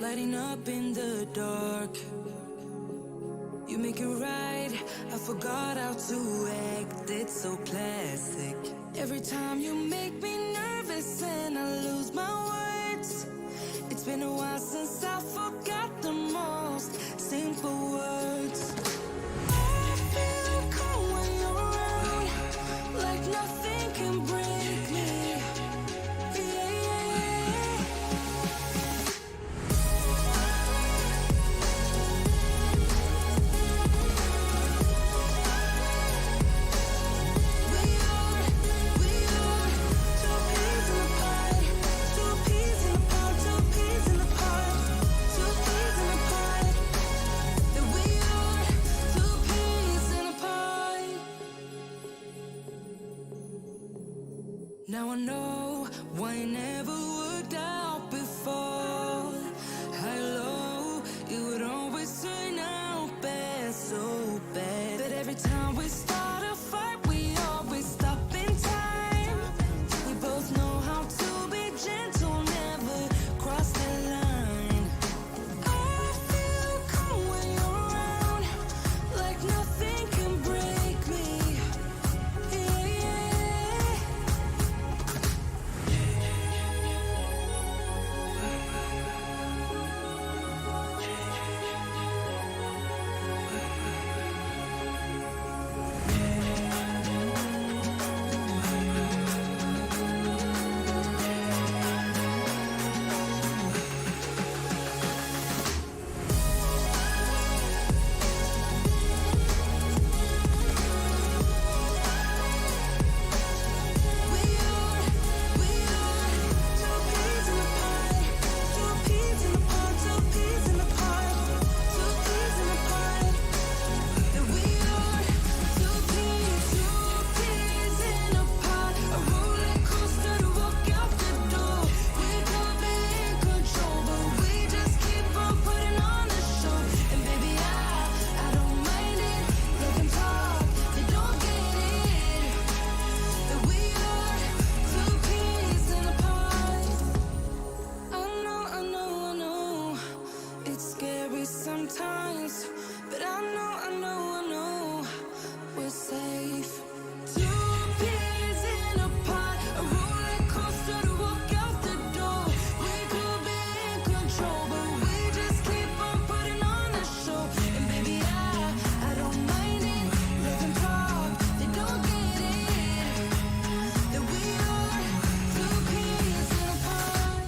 lighting up in the dark. You make it right, I forgot how to act, it's so classic. Every time you make me nervous and I lose my words. It's been a while since I forgot the most simple words. I feel calm when you're around, like nothing can break me. Now I know why it never worked out before. High low, it would always turn out bad, so bad. But every time we start a fight, we always stop in time. We both know how to be gentle, never cross the line. I feel calm when you're around, like nothing can break me. Sometimes, but I know we're safe. Two peas in a pod, a roller coaster to walk out the door. We could be in control, but we just keep on putting on a show. And baby, I don't mind it. Let them talk, they don't get it. That we are two peas in a pod.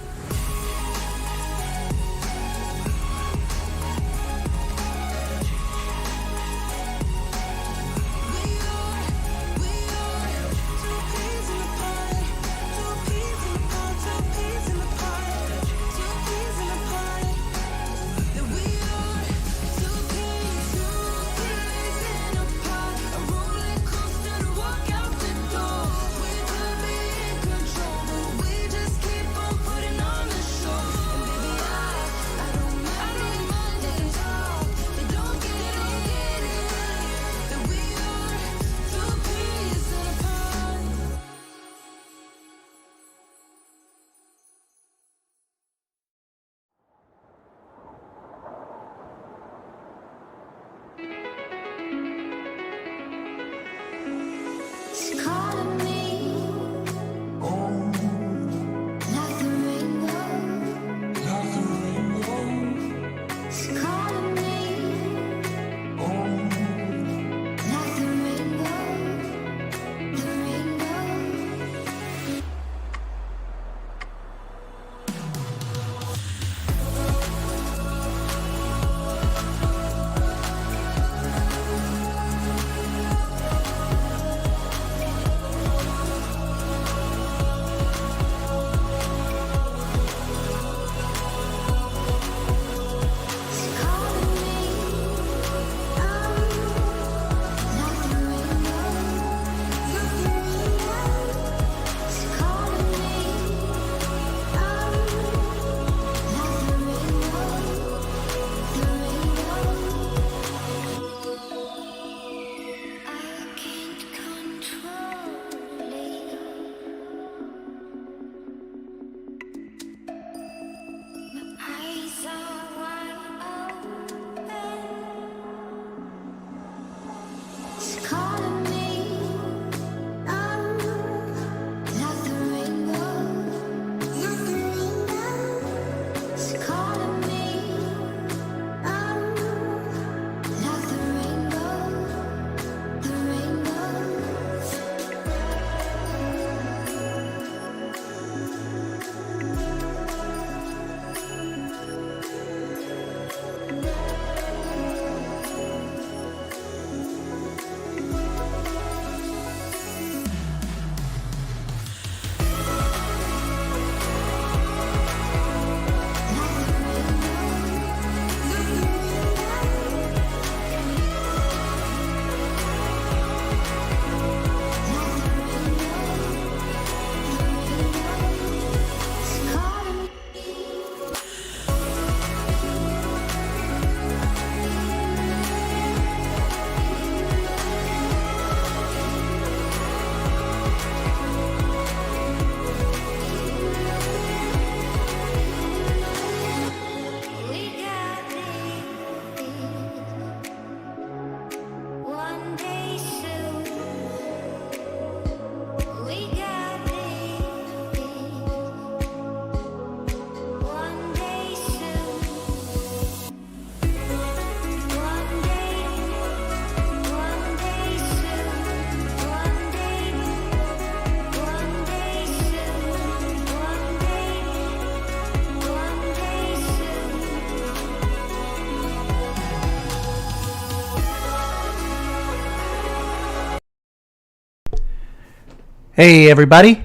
Hey everybody,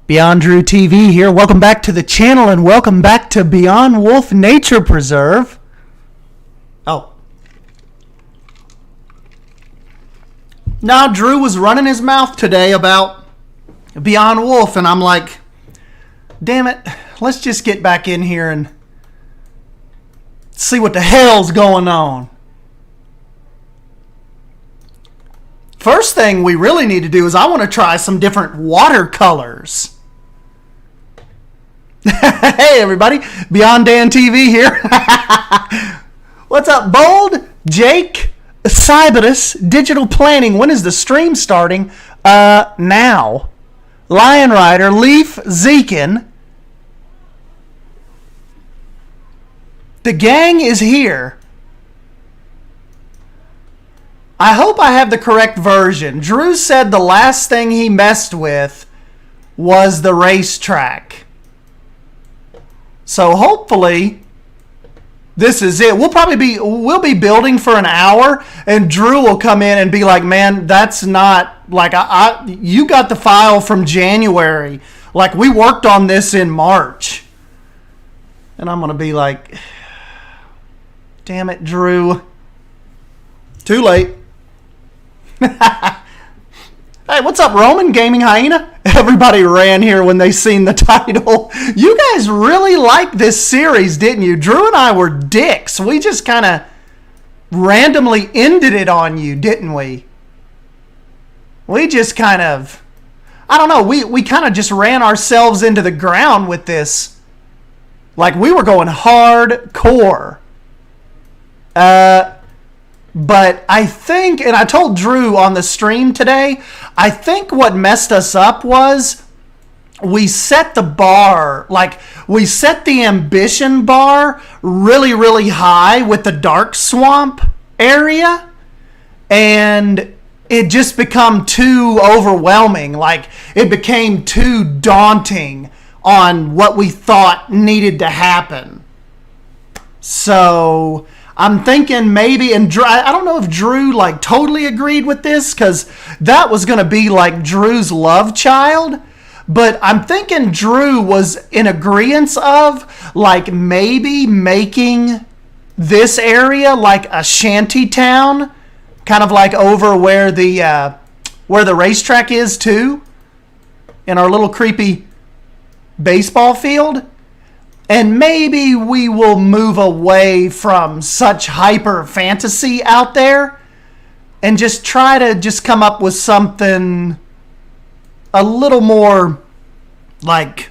Beyond Drew TV here. Welcome back to the channel and welcome back to Beyond Wolf Nature Preserve. Oh. Now Drew was running his mouth today about Beyond Wolf and I'm like, damn it, let's just get back in here and see what the hell's going on. First thing we really need to do is I want to try some different watercolors. Hey everybody, Beyond Dan TV here. What's up, Bold, Jake, Cyberus, Digital Planning. When is the stream starting? Now. Lion Rider, Leaf, Zekin. The gang is here. I hope I have the correct version. Drew said the last thing he messed with was the racetrack. So hopefully this is it. We'll be building for an hour and Drew will come in and be like, man, that's not like you got the file from January. Like we worked on this in March. And I'm going to be like, damn it, Drew. Too late. Hey, what's up, Roman Gaming Hyena? Everybody ran here when they seen the title. You guys really liked this series, didn't you? Drew and I were dicks. We just kind of randomly ended it on you, didn't we? We just kind of, I don't know, we kind of just ran ourselves into the ground with this. Like we were going hardcore. But I think, and I told Drew on the stream today, I think what messed us up was we set the bar, like we set the ambition bar really, really high with the dark swamp area. And it just become too overwhelming. Like it became too daunting on what we thought needed to happen. So I'm thinking maybe, and Drew, I don't know if Drew like totally agreed with this because that was going to be like Drew's love child. But I'm thinking Drew was in agreement of like maybe making this area like a shanty town, kind of like over where the racetrack is too, in our little creepy baseball field. And maybe we will move away from such hyper fantasy out there and just try to just come up with something a little more like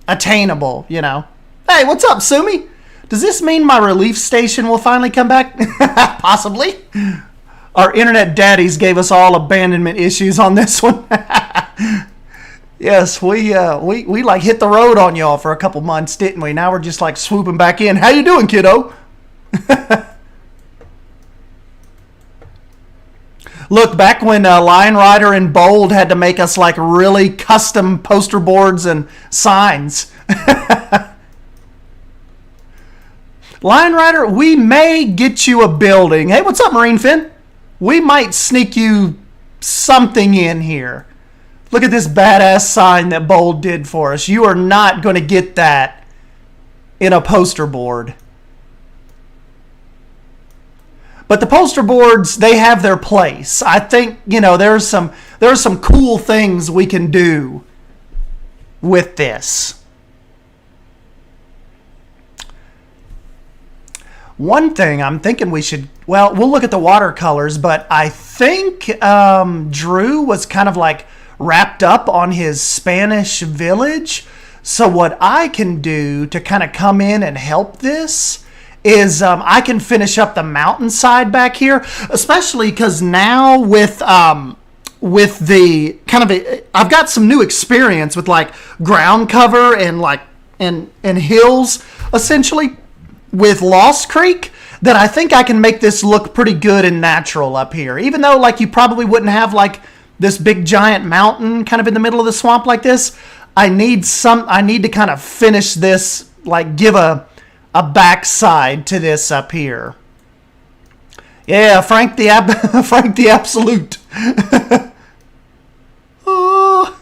attainable, you know. Hey, what's up, Sumi? Does this mean my relief station will finally come back? Possibly. Our internet daddies gave us all abandonment issues on this one. Yes, we like hit the road on y'all for a couple months, didn't we? Now we're just like swooping back in. How you doing, kiddo? Look, back when Lion Rider and Bold had to make us like really custom poster boards and signs. Lion Rider, we may get you a building. Hey, what's up, Marine Finn? We might sneak you something in here. Look at this badass sign that Bold did for us. You are not going to get that in a poster board. But the poster boards, they have their place. I think, you know, there are some cool things we can do with this. One thing I'm thinking we should, well, we'll look at the watercolors, but I think Drew was kind of like wrapped up on his Spanish village. So what I can do to kind of come in and help this is I can finish up the mountainside back here, especially because now with the kind of I've got some new experience with like ground cover and like and hills essentially with Lost Creek, that I think I can make this look pretty good and natural up here, even though like you probably wouldn't have like this big giant mountain kind of in the middle of the swamp like this. I need to kind of finish this, like give a backside to this up here. Yeah, Frank the Absolute. Oh.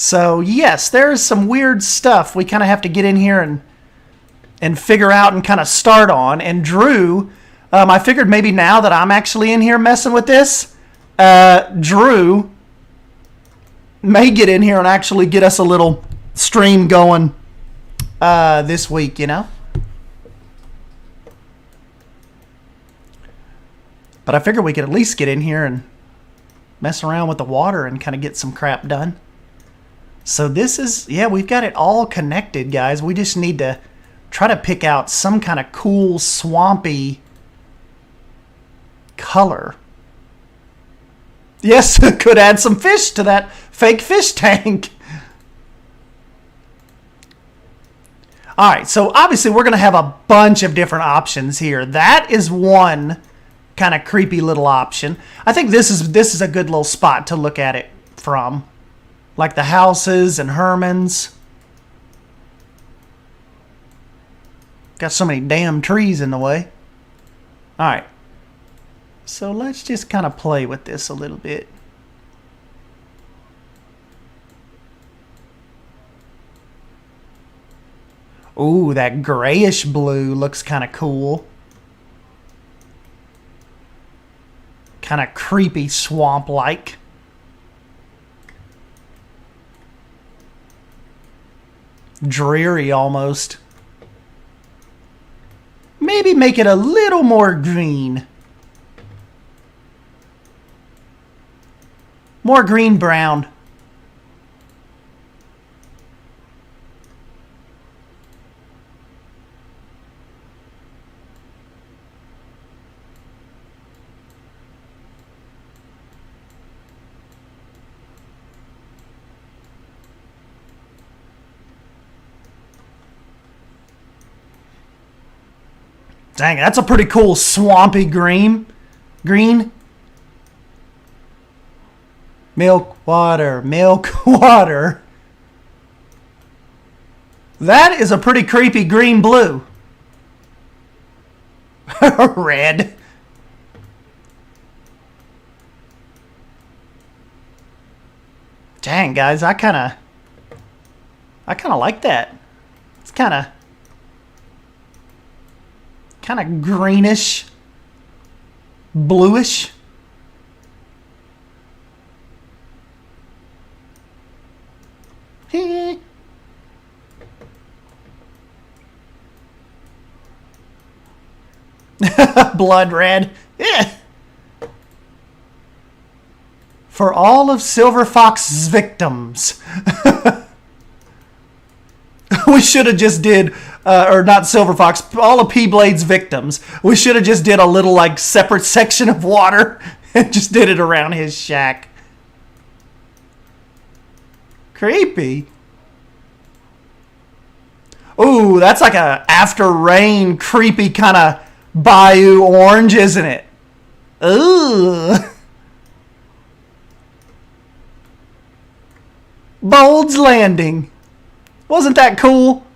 So yes, there's some weird stuff we kind of have to get in here and figure out and kind of start on. And Drew, I figured maybe now that I'm actually in here messing with this, Drew may get in here and actually get us a little stream going this week, you know? But I figured we could at least get in here and mess around with the water and kind of get some crap done. So this is, yeah, we've got it all connected, guys. We just need to try to pick out some kind of cool, swampy color. Yes, could add some fish to that fake fish tank. All right, so obviously we're going to have a bunch of different options here. That is one kind of creepy little option. I think this is a good little spot to look at it from. Like the houses and Herman's. Got so many damn trees in the way. All right. So let's just kind of play with this a little bit. Ooh, that grayish blue looks kind of cool. Kind of creepy swamp-like. Dreary almost. Maybe make it a little more green. More green-brown. Dang, that's a pretty cool swampy green. Milk, water, milk, water. That is a pretty creepy green-blue. Red. Dang, guys, I kind of like that. It's kind of greenish, bluish. Blood red. Yeah. For all of Silver Fox's victims. We should have just did, or not Silver Fox, all of P-Blade's victims. We should have just did a little, like, separate section of water and just did it around his shack. Creepy. Ooh, that's like a after rain creepy kind of bayou orange, isn't it? Ooh. Bold's Landing. Wasn't that cool?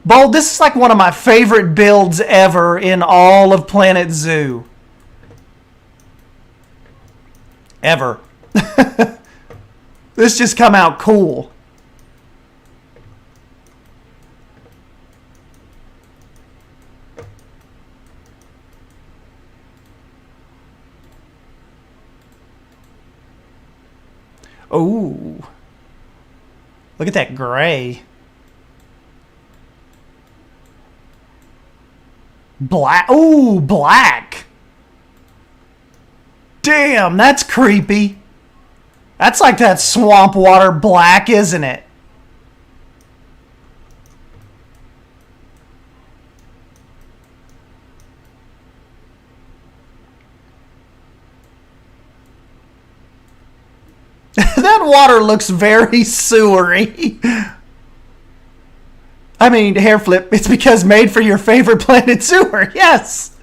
Bold, this is like one of my favorite builds ever in all of Planet Zoo. Ever. This just come out cool. Ooh. Look at that gray. Black. Ooh, black. Damn, that's creepy. That's like that swamp water black, isn't it? That water looks very sewery. I mean, hair flip, it's because made for your favorite Planet Sewer. Yes.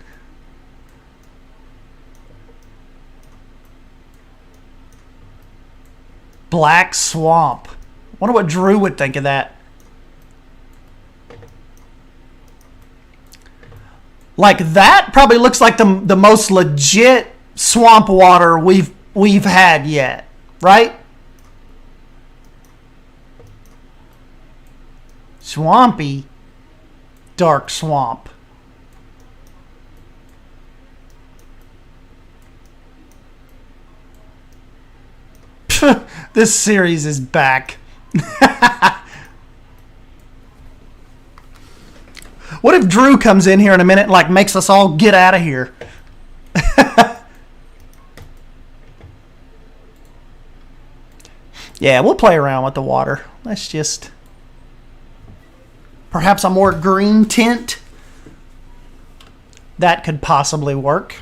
Black swamp. Wonder what Drew would think of that. Like that probably looks like the most legit swamp water we've had yet, right? Swampy. Dark swamp. This series is back. What if Drew comes in here in a minute and like makes us all get out of here? Yeah, we'll play around with the water. Let's just... Perhaps a more green tint. That could possibly work.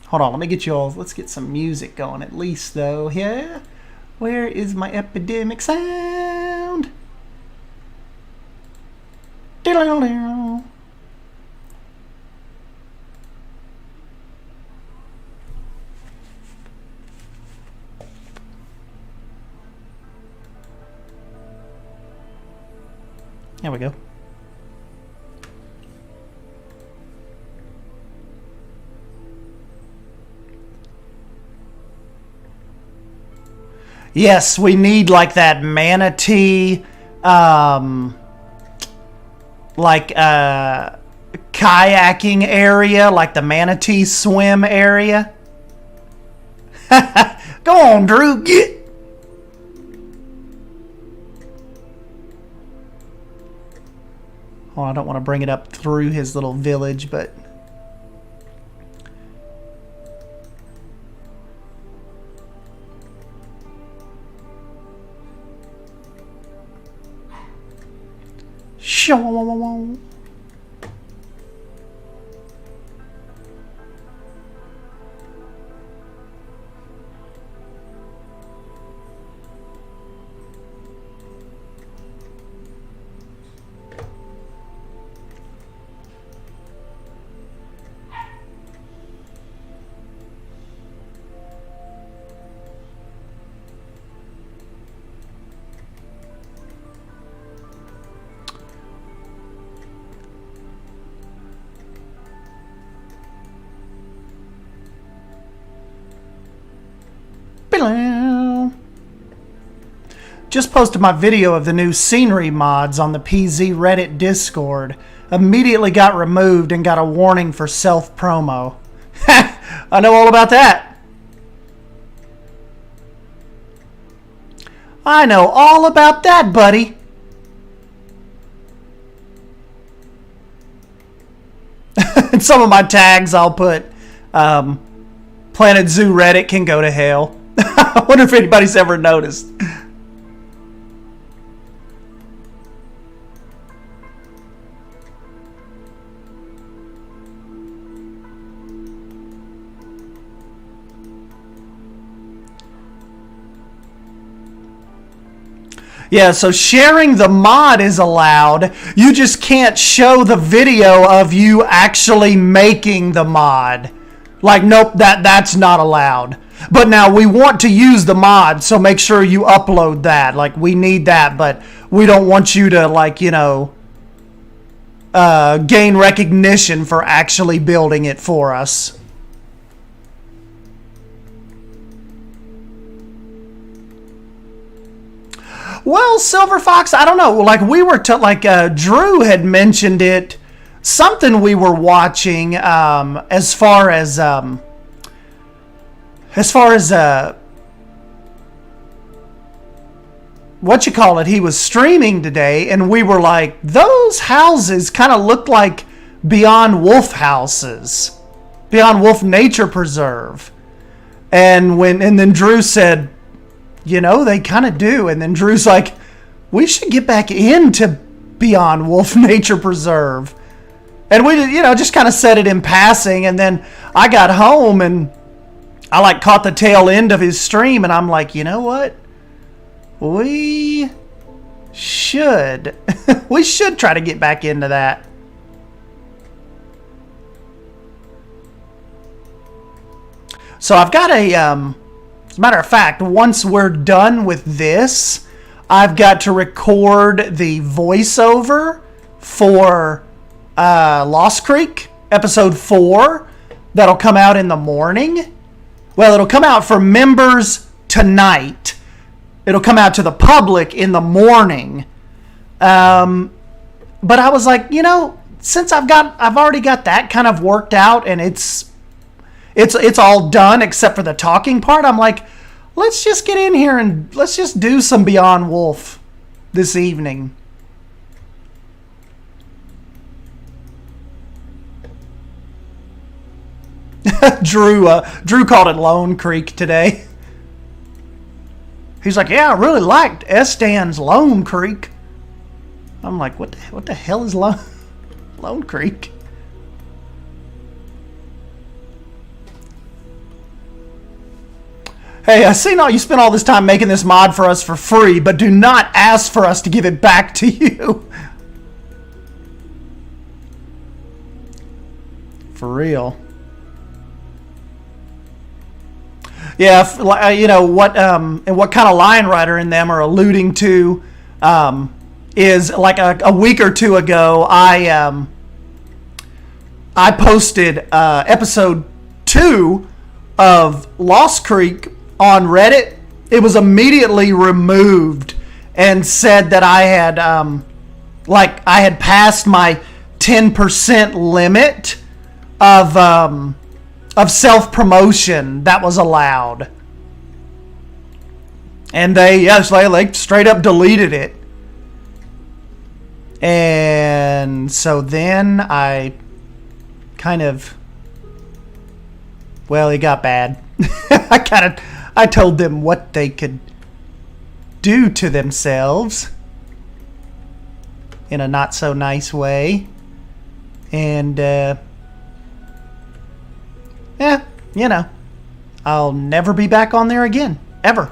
Hold on, let me get you all... Let's get some music going at least, though. Yeah? Where is my epidemic sound? Diddle-diddle. There we go. Yes, we need like that manatee, kayaking area, like the manatee swim area. Go on, Drew, get. Oh, I don't want to bring it up through his little village, but... Shaw. Just posted my video of the new scenery mods on the PZ Reddit Discord. Immediately got removed and got a warning for self-promo. I know all about that. I know all about that, buddy. In some of my tags, I'll put Planet Zoo Reddit can go to hell. I wonder if anybody's ever noticed. Yeah, so sharing the mod is allowed. You just can't show the video of you actually making the mod. Like, nope, that's not allowed. But now we want to use the mod, so make sure you upload that. Like, we need that, but we don't want you to, like, you know, gain recognition for actually building it for us. Well, Silver Fox, I don't know. Like we were, Drew had mentioned it. Something we were watching, as far as what you call it? He was streaming today, and we were like, those houses kind of look like Beyond Wolf houses, Beyond Wolf Nature Preserve, and then Drew said, you know, they kind of do. And then Drew's like, we should get back into Beyond Wolf Nature Preserve. And we, you know, just kind of said it in passing. And then I got home and I like caught the tail end of his stream. And I'm like, you know what? We should try to get back into that. So I've got as a matter of fact, once we're done with this, I've got to record the voiceover for Lost Creek, episode 4. That'll come out in the morning. Well, it'll come out for members tonight. It'll come out to the public in the morning. But I was like, since I've already got that kind of worked out, and it's all done except for the talking part. I'm like, let's just get in here and let's just do some Beyond Wolf this evening. Drew called it Lone Creek today. He's like, yeah, I really liked Estan's Lone Creek. I'm like, what the hell is Lone Creek? Hey, I see now you spent all this time making this mod for us for free, but do not ask for us to give it back to you. For real. Yeah, what and what kind of line writer in them are alluding to is like a week or two ago, I posted episode 2 of Lost Creek on Reddit. It was immediately removed and said that I had passed my 10% limit of self-promotion that was allowed. And they straight up deleted it. And so then I kind of, well, it got bad. I told them what they could do to themselves in a not so nice way. And I'll never be back on there again, ever.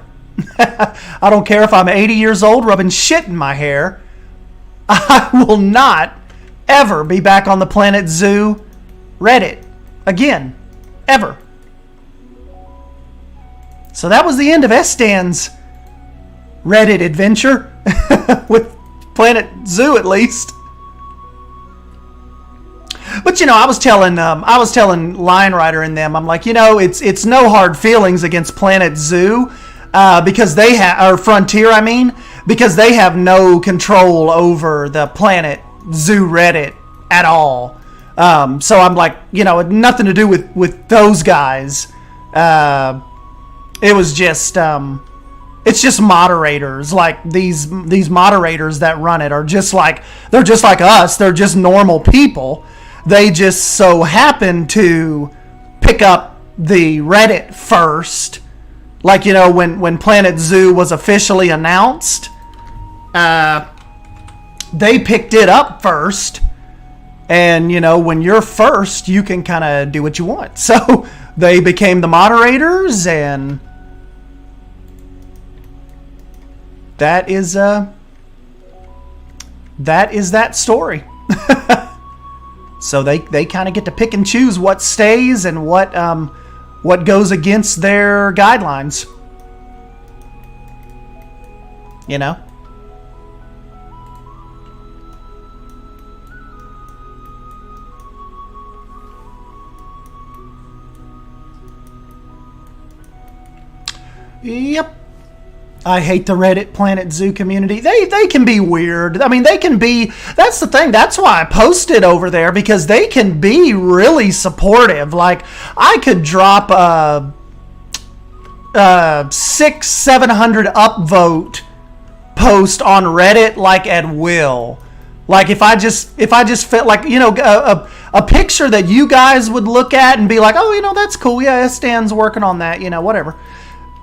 I don't care if I'm 80 years old rubbing shit in my hair. I will not ever be back on the Planet Zoo Reddit again, ever. So that was the end of Estan's Reddit adventure with Planet Zoo, at least. But I was telling Line Rider and them, I'm like, it's no hard feelings against Planet Zoo because they or Frontier, because they have no control over the Planet Zoo Reddit at all. So I'm like, nothing to do with those guys. It was just it's just moderators. Like these moderators that run it are they're just like us. They're just normal people. They just so happen to pick up the Reddit first. Like, when Planet Zoo was officially announced, they picked it up first. And, when you're first, you can kind of do what you want. So they became the moderators, and that is that story. So they kind of get to pick and choose what stays and what goes against their guidelines. Yep. I hate the Reddit Planet Zoo community. They can be weird. They can be... That's the thing. That's why I posted over there, because they can be really supportive. Like, I could drop a 600-700 upvote post on Reddit, like, at will. Like, if I just felt like, a picture that you guys would look at and be like, oh, that's cool. Yeah, Stan's working on that, whatever.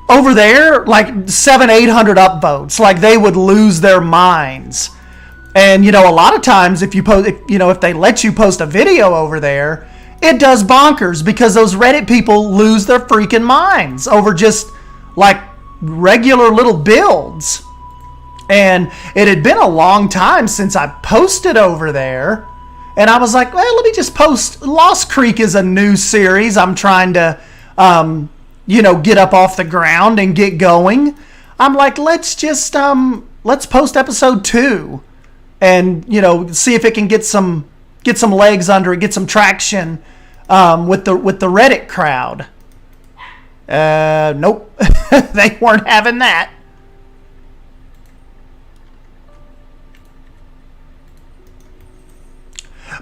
Over there, like 700-800 upvotes, like they would lose their minds. And a lot of times, if they let you post a video over there, it does bonkers, because those Reddit people lose their freaking minds over just like regular little builds. And it had been a long time since I posted over there, and I was like, well, let me just post. Lost Creek is a new series I'm trying to get up off the ground and get going. I'm like, let's post episode 2 and, see if it can get some legs under it, get some traction, with the Reddit crowd. Nope. They weren't having that.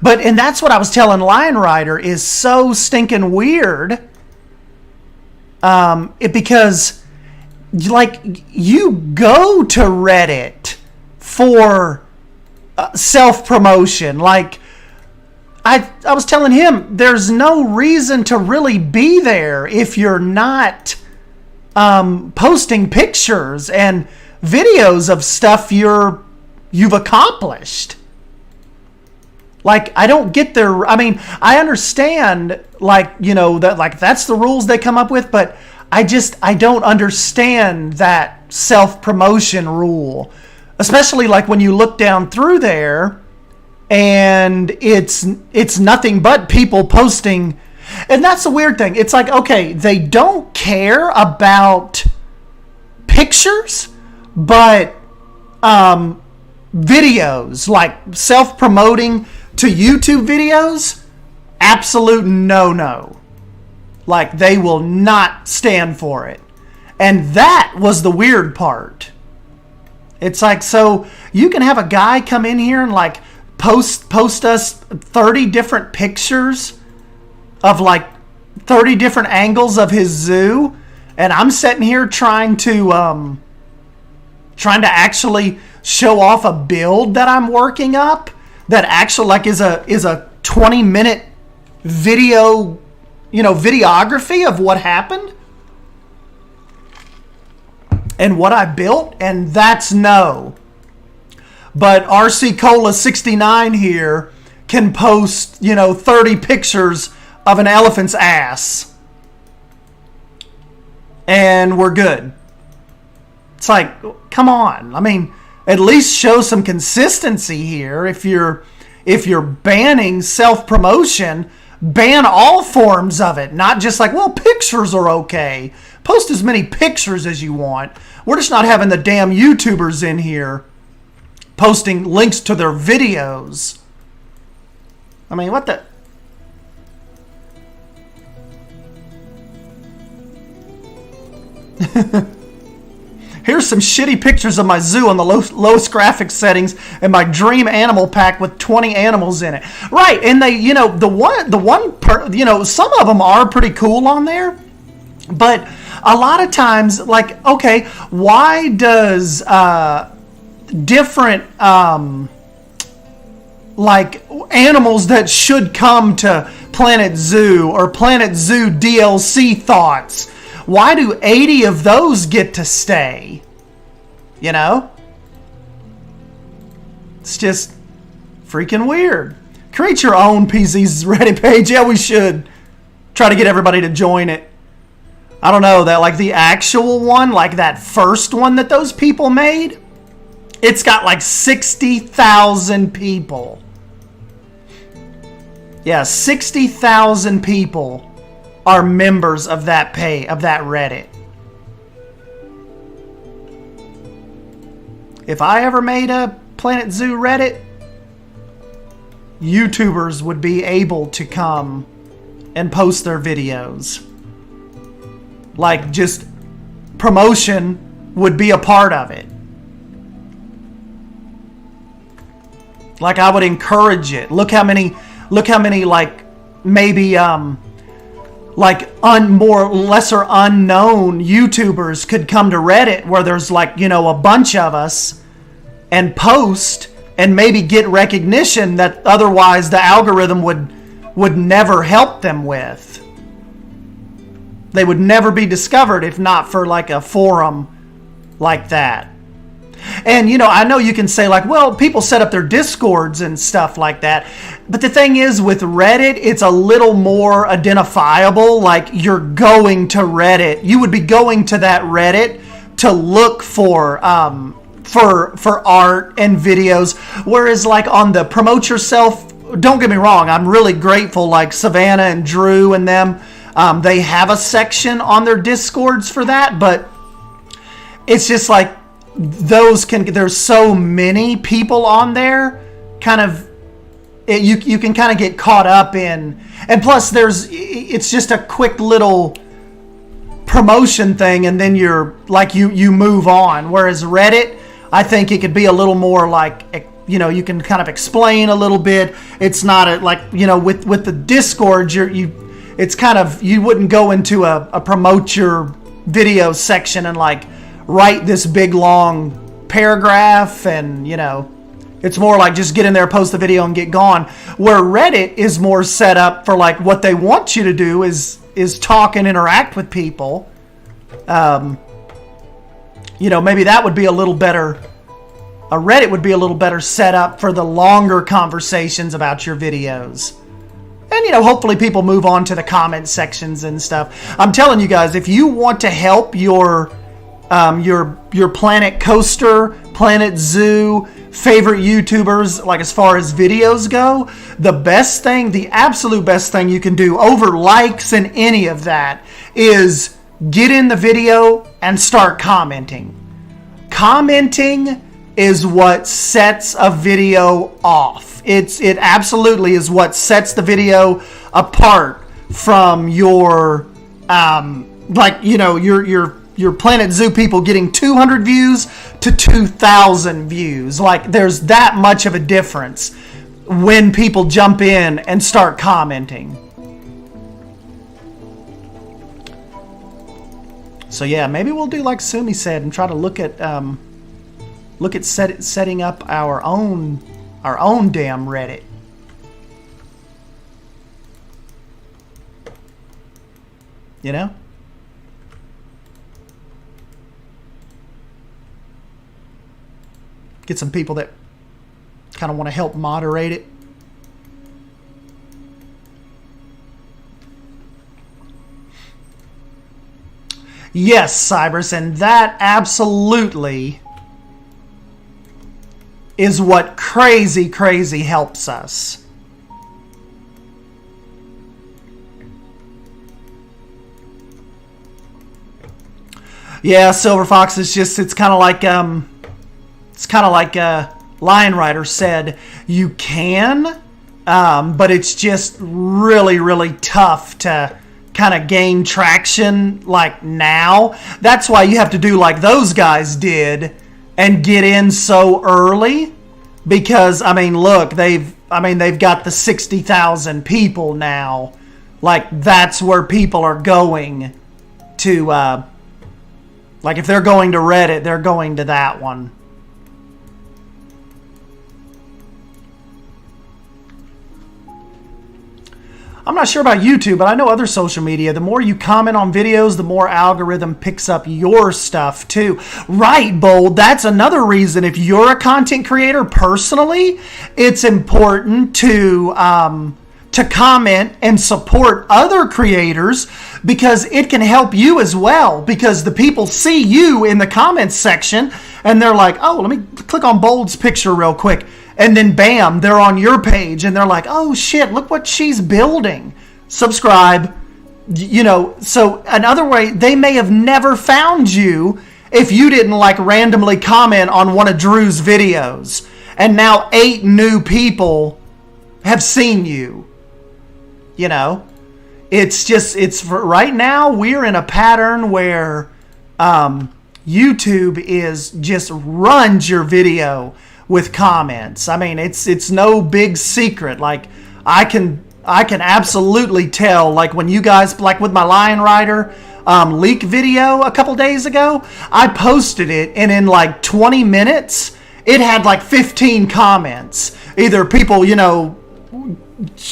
And that's what I was telling Lion Rider is so stinking weird. Because like you go to Reddit for self-promotion. Like I was telling him, there's no reason to really be there if you're not posting pictures and videos of stuff you've accomplished. Like, I don't get their, I mean, I understand, like, you know, that, like, that's the rules they come up with, but I don't understand that self-promotion rule. Especially, like, when you look down through there, and it's nothing but people posting, and that's the weird thing. It's like, okay, they don't care about pictures, but videos, like self-promoting to YouTube videos, absolute no-no. Like, they will not stand for it. And that was the weird part. It's like, so you can have a guy come in here and like post us 30 different pictures of like 30 different angles of his zoo, and I'm sitting here trying to actually show off a build that I'm working up that actually like is a 20-minute video, you know, videography of what happened and what I built, and that's no. But RC Cola 69 here can post, you know, 30 pictures of an elephant's ass, and we're good. It's like, come on. I mean, at least show some consistency here. If you're banning self-promotion, ban all forms of it, not just like, well, pictures are okay. Post as many pictures as you want. We're just not having the damn YouTubers in here posting links to their videos. I mean, what the... Here's some shitty pictures of my zoo on the lowest graphics settings and my dream animal pack with 20 animals in it. Right, and they, you know, you know, some of them are pretty cool on there, but a lot of times, like, okay, why does different like animals that should come to Planet Zoo or Planet Zoo DLC thoughts, why do 80 of those get to stay? You know? It's just freaking weird. Create your own PC's Reddit page. Yeah, we should. Try to get everybody to join it. I don't know, that like the actual one, like that first one that those people made, it's got like 60,000 people. Yeah, 60,000 people are members of that Reddit. If I ever made a Planet Zoo Reddit, YouTubers would be able to come and post their videos. Like, just promotion would be a part of it. Like, I would encourage it. Look how many like maybe like lesser unknown YouTubers could come to Reddit where there's like, you know, a bunch of us and post and maybe get recognition that otherwise the algorithm would never help them with. They would never be discovered if not for like a forum like that. And, you know, I know you can say like, well, people set up their Discords and stuff like that. But the thing is, with Reddit, it's a little more identifiable. Like, you're going to Reddit. You would be going to that Reddit to look for art and videos. Whereas, like, on the promote yourself, don't get me wrong, I'm really grateful, like Savannah and Drew and them, they have a section on their Discords for that. But it's just like, there's so many people on there, kind of, you can kind of get caught up in, and plus it's just a quick little promotion thing, and then you're like, you move on. Whereas Reddit, I think it could be a little more like you know, you can kind of explain a little bit. It's not like, you know, with the Discord, it's kind of, you wouldn't go into a promote your video section and like write this big long paragraph, and you know, it's more like just get in there, post the video, and get gone. Where Reddit is more set up for like what they want you to do is talk and interact with people. You know, maybe that would be a little better. A Reddit would be a little better set up for the longer conversations about your videos. And, you know, hopefully people move on to the comment sections and stuff. I'm telling you guys, if you want to help your Planet Coaster, Planet Zoo, favorite YouTubers, like as far as videos go, the absolute best thing you can do over likes and any of that is get in the video and start commenting. Commenting is what sets a video off. It absolutely is what sets the video apart from your like, you know, your Planet Zoo people getting 200 views to 2,000 views. Like, there's that much of a difference when people jump in and start commenting. So yeah, maybe we'll do like Sumi said and try to look at setting up our own damn Reddit. You know? Get some people that kind of want to help moderate it. Yes, Cybers, and that absolutely is what crazy helps us. Yeah, Silver Fox is just, it's kind of like Lion Rider said, you can, but it's just really tough to kind of gain traction like now. That's why you have to do like those guys did and get in so early, because I mean, look, they've got the 60,000 people now. Like, that's where people are going to, like if they're going to Reddit, they're going to that one. I'm not sure about YouTube, but I know other social media. The more you comment on videos, the more algorithm picks up your stuff too. Right, Bold. That's another reason. If you're a content creator personally, it's important to comment and support other creators, because it can help you as well. Because the people see you in the comments section and they're like, oh, let me click on Bold's picture real quick. And then bam, they're on your page and they're like, oh shit, look what she's building. Subscribe. You know, so another way, they may have never found you if you didn't like randomly comment on one of Drew's videos. And now 8 new people have seen you. You know, it's for right now, we're in a pattern where YouTube is just runs your video with comments. I mean, it's no big secret. Like, I can absolutely tell, like when you guys, like with my Lion Rider leak video a couple days ago, I posted it and in like 20 minutes, it had like 15 comments. Either people, you know,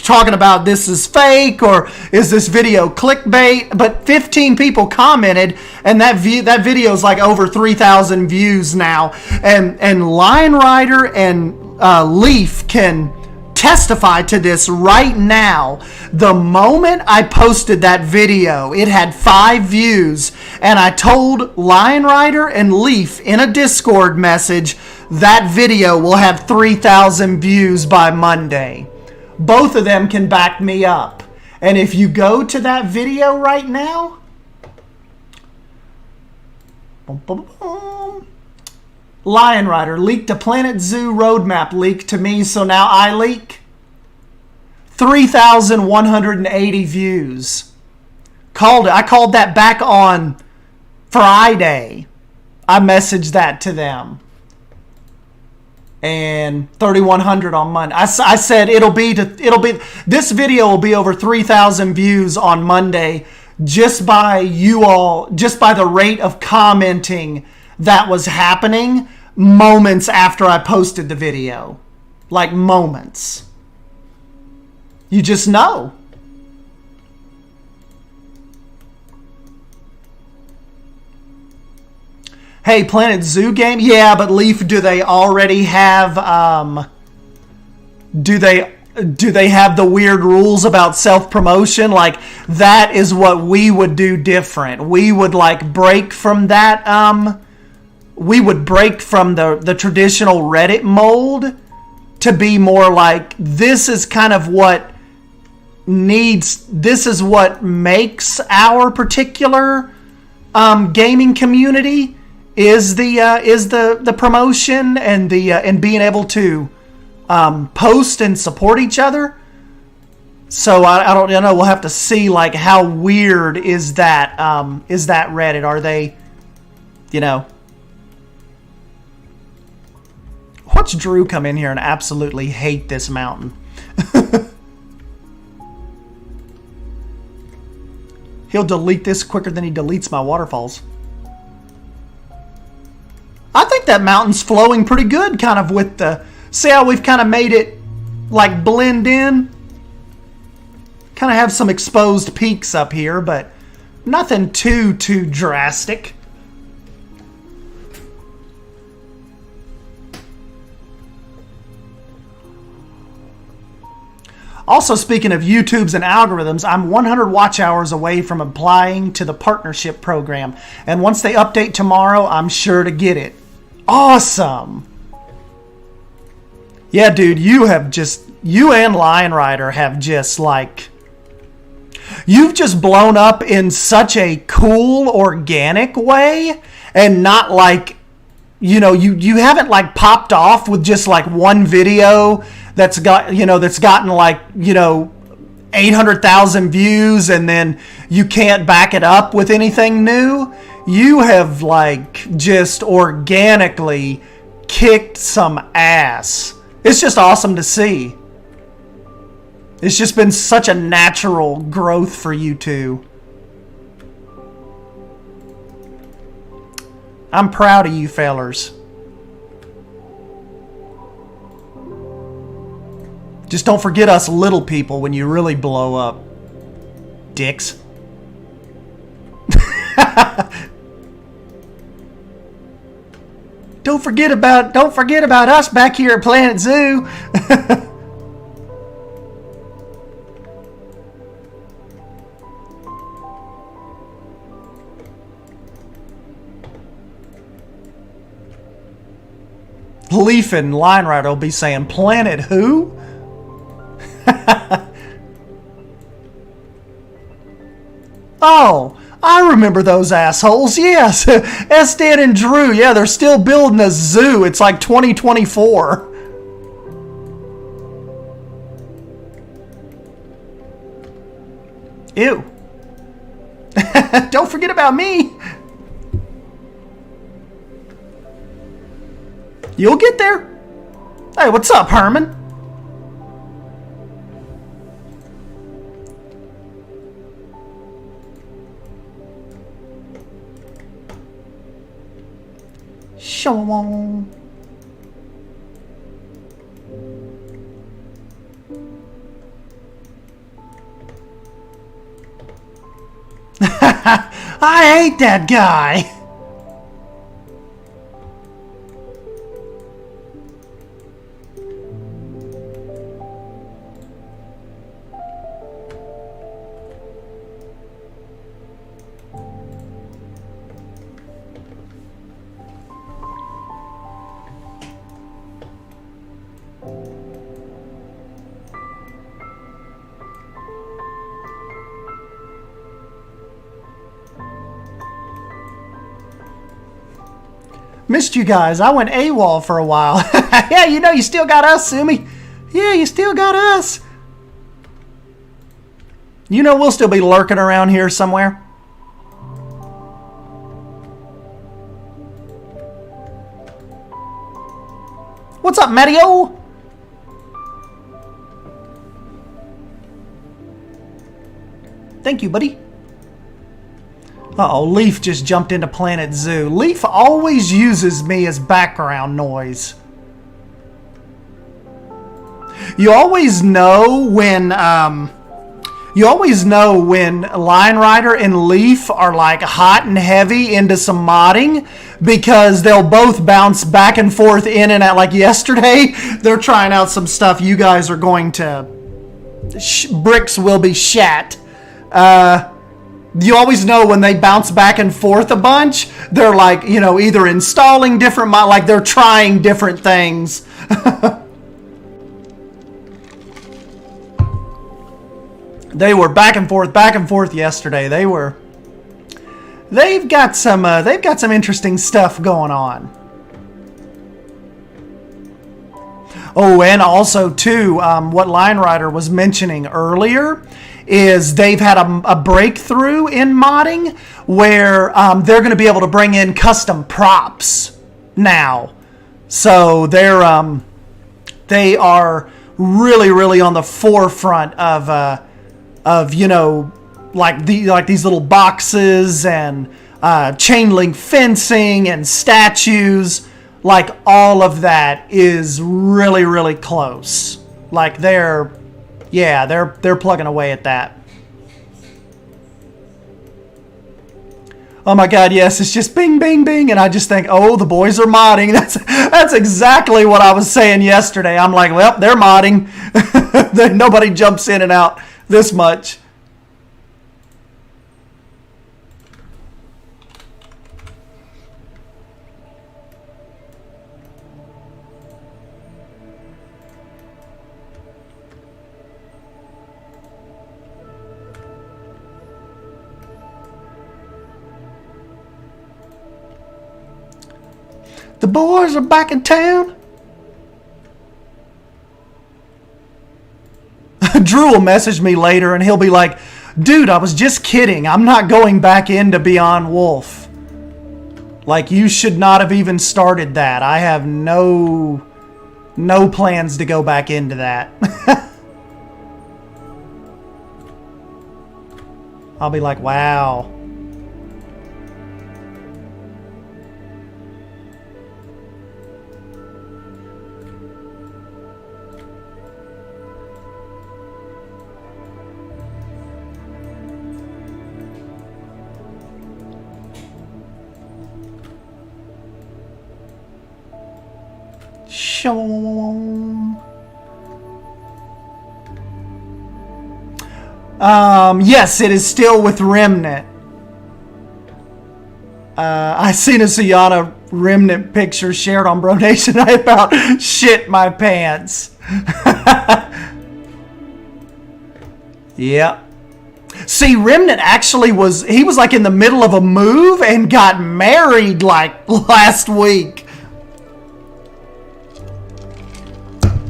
talking about this is fake or is this video clickbait, but 15 people commented, and that video is like over 3,000 views now, and Lion Rider and Leaf can testify to this right now. The moment I posted that video, it had 5 views, and I told Lion Rider and Leaf in a Discord message that video will have 3,000 views by Monday. Both of them can back me up. And if you go to that video right now, Lion Rider leaked a Planet Zoo roadmap leak to me, so now I leak. 3,180 views. I called that back on Friday. I messaged that to them. and 3,100 on Monday. I said this video will be over 3,000 views on Monday just by the rate of commenting that was happening moments after I posted the video. Like moments. You just know. Hey, Planet Zoo game? Yeah, but Leaf, do they already have do they have the weird rules about self-promotion? Like, that is what we would do different. We would like break from that we would break from the traditional Reddit mold to be more like, this is kind of what this is what makes our particular gaming community is the promotion and and being able to post and support each other. So I don't know. We'll have to see like how weird is that Reddit? Are they, Watch Drew come in here and absolutely hate this mountain. He'll delete this quicker than he deletes my waterfalls. I think that mountain's flowing pretty good, kind of with the... See how we've kind of made it, like, blend in? Kind of have some exposed peaks up here, but nothing too drastic. Also, speaking of YouTubes and algorithms, I'm 100 watch hours away from applying to the partnership program. And once they update tomorrow, I'm sure to get it. Awesome! Yeah, dude, you and Lion Rider have just, like... You've just blown up in such a cool, organic way. And not like... You haven't, like, popped off with just, like, one video... that's gotten like 800,000 views and then you can't back it up with anything new. You have like just organically kicked some ass. It's just awesome to see. It's just been such a natural growth for you two. I'm proud of you fellers. Just don't forget us little people when you really blow up. Dicks. Don't forget about us back here at Planet Zoo. Leaf and Line Rider will be saying, Planet who? Oh, I remember those assholes. Yes, Estan and Drew. Yeah, they're still building a zoo. It's like 2024. Ew. Don't forget about me. You'll get there. Hey, what's up, Herman? Shalom. I hate that guy. Missed you guys. I went AWOL for a while. Yeah, you still got us, Sumi. Yeah, you still got us. We'll still be lurking around here somewhere. What's up, Mario? Thank you, buddy. Uh-oh, Leaf just jumped into Planet Zoo. Leaf always uses me as background noise. You always know when Line Rider and Leaf are like hot and heavy into some modding, because they'll both bounce back and forth in and out. Like yesterday, they're trying out some stuff. You guys are going to... bricks will be shat. You always know when they bounce back and forth a bunch, they're like, you know, either installing different like they're trying different things. They were back and forth yesterday. They've got some interesting stuff going on. Oh, and also too, what Line Rider was mentioning earlier is they've had a breakthrough in modding where they're going to be able to bring in custom props now. So they are really on the forefront of you know, like these little boxes and chain link fencing and statues. Like all of that is really close. Like they're plugging away at that. Oh my god, yes, it's just bing, bing, bing, and I just think, oh, the boys are modding. That's exactly what I was saying yesterday. I'm like, well, they're modding. Nobody jumps in and out this much. The boys are back in town. Drew will message me later and he'll be like, dude, I was just kidding. I'm not going back into Beyond Wolf. Like, you should not have even started that. I have no plans to go back into that. I'll be like, wow. Yes, it is still with Remnant. I seen a Sienna Remnant picture shared on Bro Nation. I about shit my pants. Yep. See, Remnant actually was like in the middle of a move and got married like last week.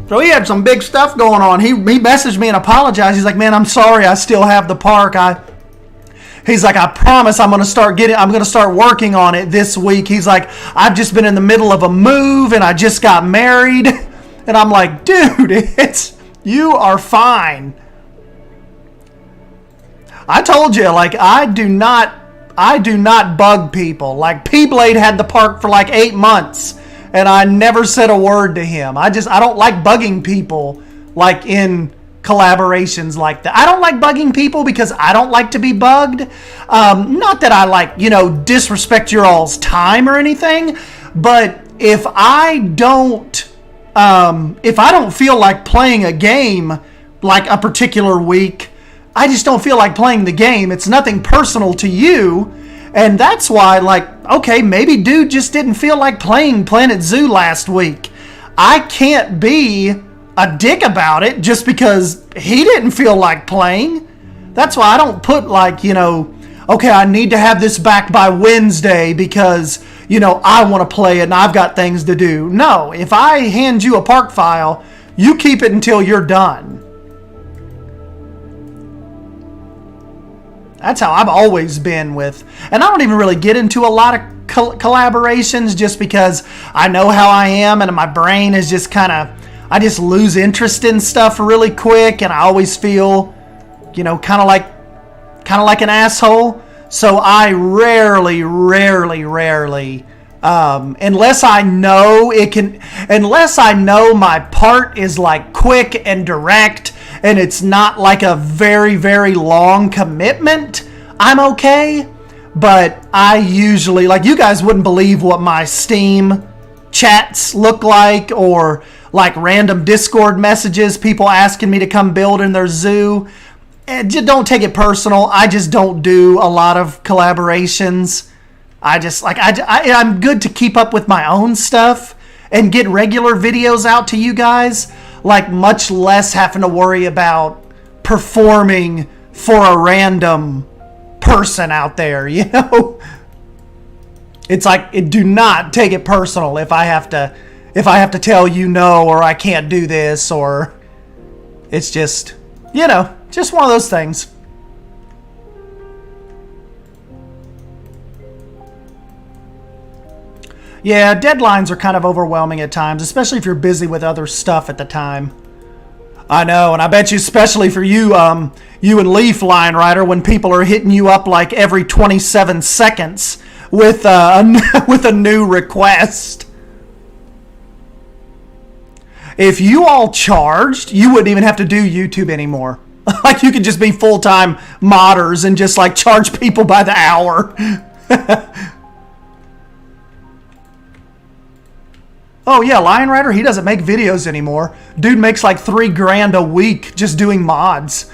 So he had some big stuff going on. He messaged me and apologized. He's like, man, I'm sorry. I still have the park. He's like, I promise I'm going to start working on it this week. He's like, I've just been in the middle of a move and I just got married. And I'm like, dude, you are fine. I told you, like, I do not bug people. Like, P-Blade had the park for like 8 months. And I never said a word to him. I don't like bugging people like in collaborations like that. I don't like bugging people because I don't like to be bugged. Not that I like, disrespect your all's time or anything, but if I don't feel like playing a game like a particular week, I just don't feel like playing the game. It's nothing personal to you. And that's why, like, okay, maybe dude just didn't feel like playing Planet Zoo last week. I can't be a dick about it just because he didn't feel like playing. That's why I don't put, like, okay, I need to have this back by Wednesday because, I want to play it and I've got things to do. No, if I hand you a park file, you keep it until you're done. That's how I've always been with, and I don't even really get into a lot of collaborations just because I know how I am and my brain is just I just lose interest in stuff really quick, and I always feel, kind of like an asshole. So I rarely, unless I know my part is like quick and direct and it's not like a very, very long commitment, I'm okay. But I usually, like, you guys wouldn't believe what my Steam chats look like, or like random Discord messages, people asking me to come build in their zoo. And just don't take it personal. I just don't do a lot of collaborations. I'm good to keep up with my own stuff and get regular videos out to you guys, like much less having to worry about performing for a random person out there, It's like, do not take it personal if I have to tell you no, or I can't do this, or it's just, just one of those things. Yeah, deadlines are kind of overwhelming at times, especially if you're busy with other stuff at the time. I know, and I bet you, especially for you, you and Leaf Line Rider, when people are hitting you up like every 27 seconds with a new request. If you all charged, you wouldn't even have to do YouTube anymore. Like, you could just be full-time modders and just like charge people by the hour. Oh yeah, Lion Rider, he doesn't make videos anymore. Dude makes like $3,000 a week just doing mods.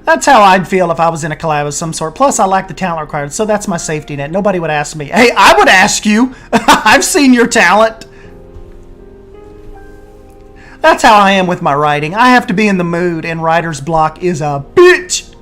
That's how I'd feel if I was in a collab of some sort. Plus, I like the talent required, so that's my safety net. Nobody would ask me. Hey, I would ask you. I've seen your talent. That's how I am with my writing. I have to be in the mood, and writer's block is a bitch.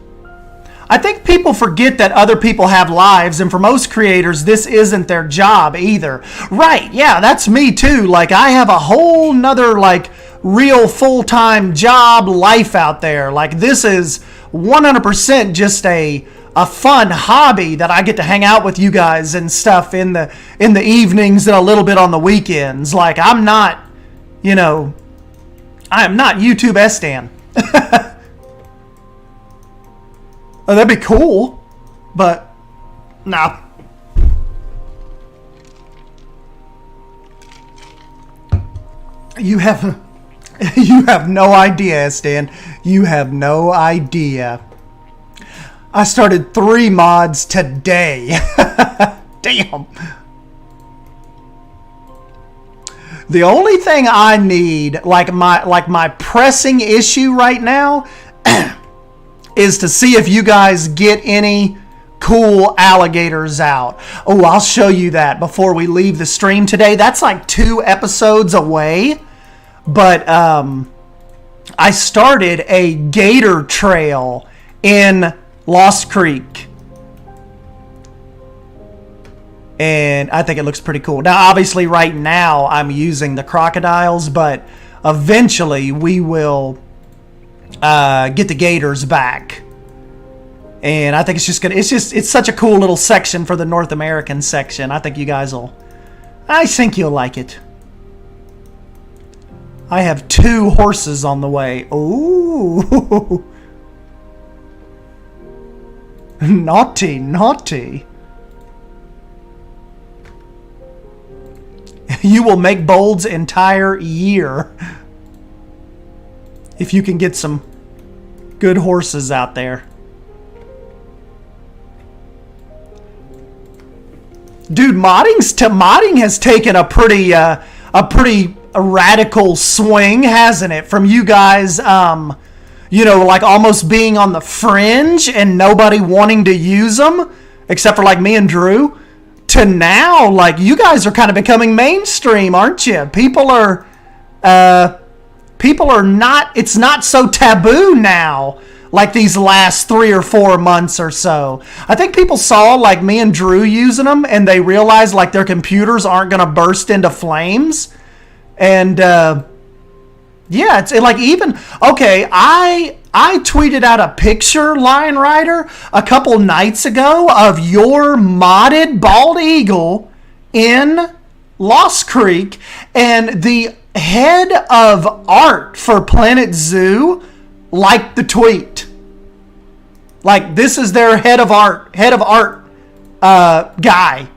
I think people forget that other people have lives, and for most creators, this isn't their job either. Right, yeah, that's me too. Like, I have a whole nother, like, real full-time job life out there. Like, this is 100% just a fun hobby that I get to hang out with you guys and stuff in the evenings and a little bit on the weekends. Like, I'm not, I am not YouTube S-Stan. Oh, that'd be cool, but nah. You have no idea, S-Stan. You have no idea. I started 3 mods today. Damn. The only thing I need, like my pressing issue right now, is to see if you guys get any cool alligators out. Oh, I'll show you that before we leave the stream today. That's like 2 episodes away. But I started a Gator Trail in Lost Creek. And I think it looks pretty cool. Now, obviously, right now, I'm using the crocodiles, but eventually we will get the gators back. And I think it's such a cool little section for the North American section. I think you'll like it. I have 2 horses on the way. Ooh. Naughty. You will make Bold's entire year if you can get some good horses out there. Dude, modding has taken a pretty radical swing, hasn't it? From you guys, like almost being on the fringe and nobody wanting to use them, except for like me and Drew, to now, like, you guys are kind of becoming mainstream, aren't you? People are not, it's not so taboo now, like these last 3 or 4 months or so. I think people saw, like, me and Drew using them, and they realized, like, their computers aren't going to burst into flames. And Yeah, it's like even okay. I tweeted out a picture, Lion Rider, a couple nights ago of your modded bald eagle in Lost Creek, and the head of art for Planet Zoo liked the tweet. Like, this is their head of art guy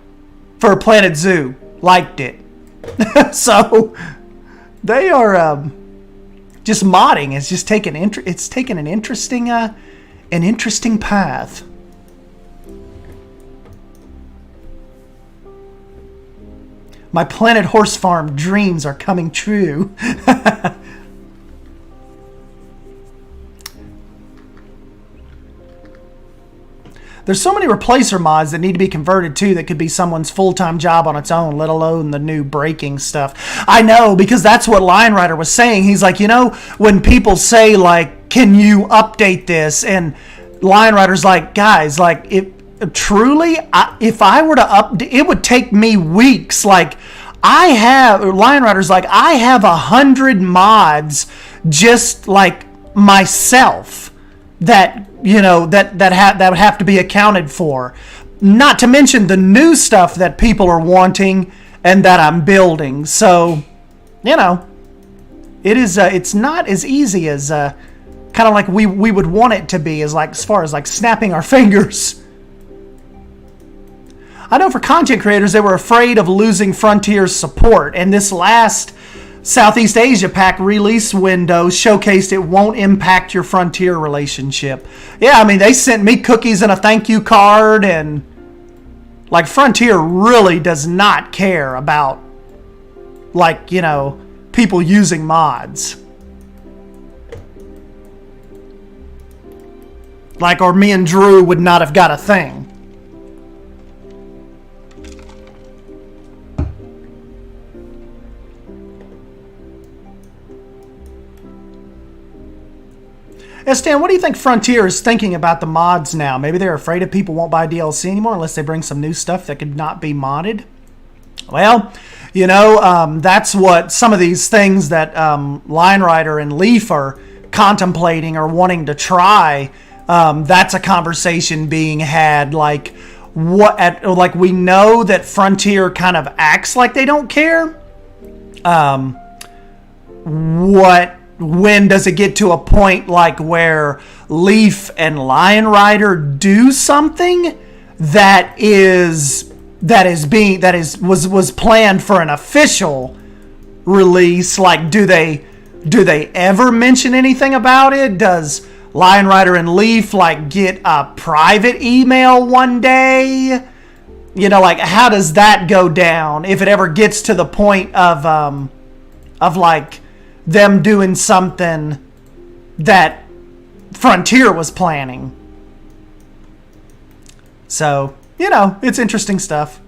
for Planet Zoo liked it. So they are just modding. It's just taken an interesting path. My Planet Horse Farm dreams are coming true. There's so many replacer mods that need to be converted too that could be someone's full-time job on its own, let alone the new breaking stuff. I know, because that's what Lion Rider was saying. He's like, when people say, like, can you update this? And Lion Rider's like, guys, like, if I were to update, it would take me weeks. Like, Lion Rider's like, I have 100 mods just like myself that that would have to be accounted for. Not to mention the new stuff that people are wanting and that I'm building. So, it is. It's not as easy as kind of like we would want it to be, as far as like snapping our fingers. I know for content creators, they were afraid of losing Frontier's support, and this last Southeast Asia pack release window showcased it won't impact your Frontier relationship. Yeah, I mean, they sent me cookies and a thank you card, and like, Frontier really does not care about, like, people using mods. Like, or me and Drew would not have got a thing. Stan, what do you think Frontier is thinking about the mods now? Maybe they're afraid that people won't buy DLC anymore unless they bring some new stuff that could not be modded? Well, that's what some of these things that Lion Rider and Leaf are contemplating or wanting to try. That's a conversation being had. Like, we know that Frontier kind of acts like they don't care. When does it get to a point like where Leaf and Lion Rider do something that was planned for an official release? Like, do they ever mention anything about it? Does Lion Rider and Leaf like get a private email one day? Like, how does that go down if it ever gets to the point of like them doing something that Frontier was planning? So, it's interesting stuff.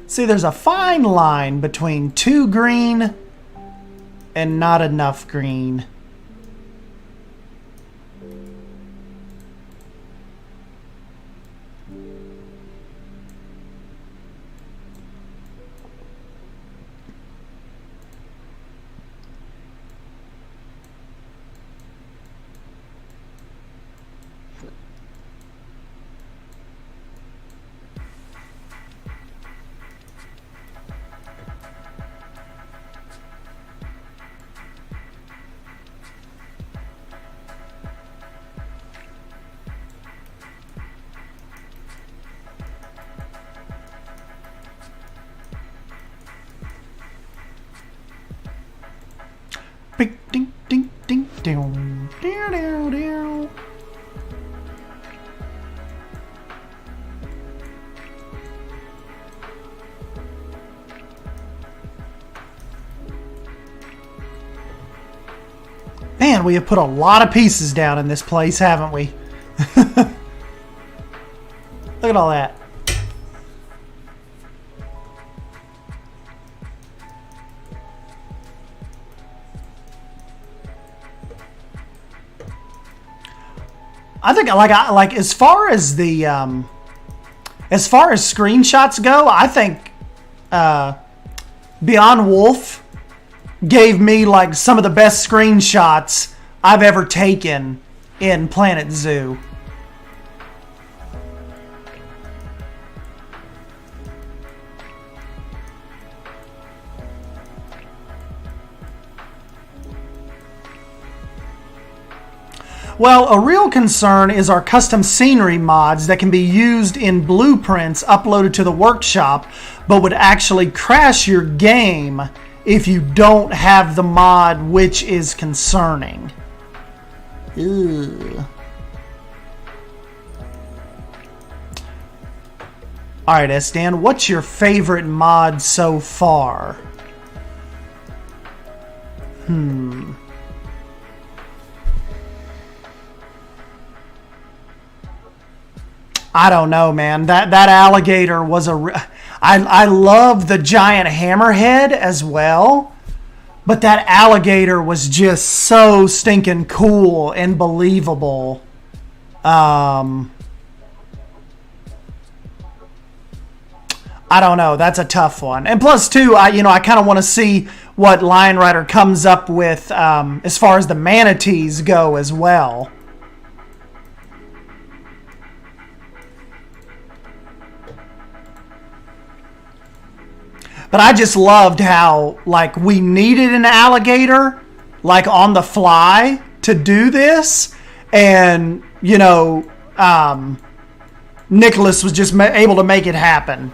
See, there's a fine line between too green and not enough green. Ding, ding, ding, ding, down, down, down, down. Man, we have put a lot of pieces down in this place, haven't we? Look at all that. I think like as far as the as far as screenshots go, I think Beyond Wolf gave me like some of the best screenshots I've ever taken in Planet Zoo. Well, a real concern is our custom scenery mods that can be used in blueprints uploaded to the workshop, but would actually crash your game if you don't have the mod, which is concerning. Ugh. Alright, Stan, what's your favorite mod so far? I don't know, man. That alligator was I love the giant hammerhead as well, but that alligator was just so stinking cool and believable. I don't know. That's a tough one. And plus, too, I kind of want to see what Lion Rider comes up with as far as the manatees go as well. But I just loved how, like, we needed an alligator, like, on the fly to do this. And, Nicholas was just able to make it happen.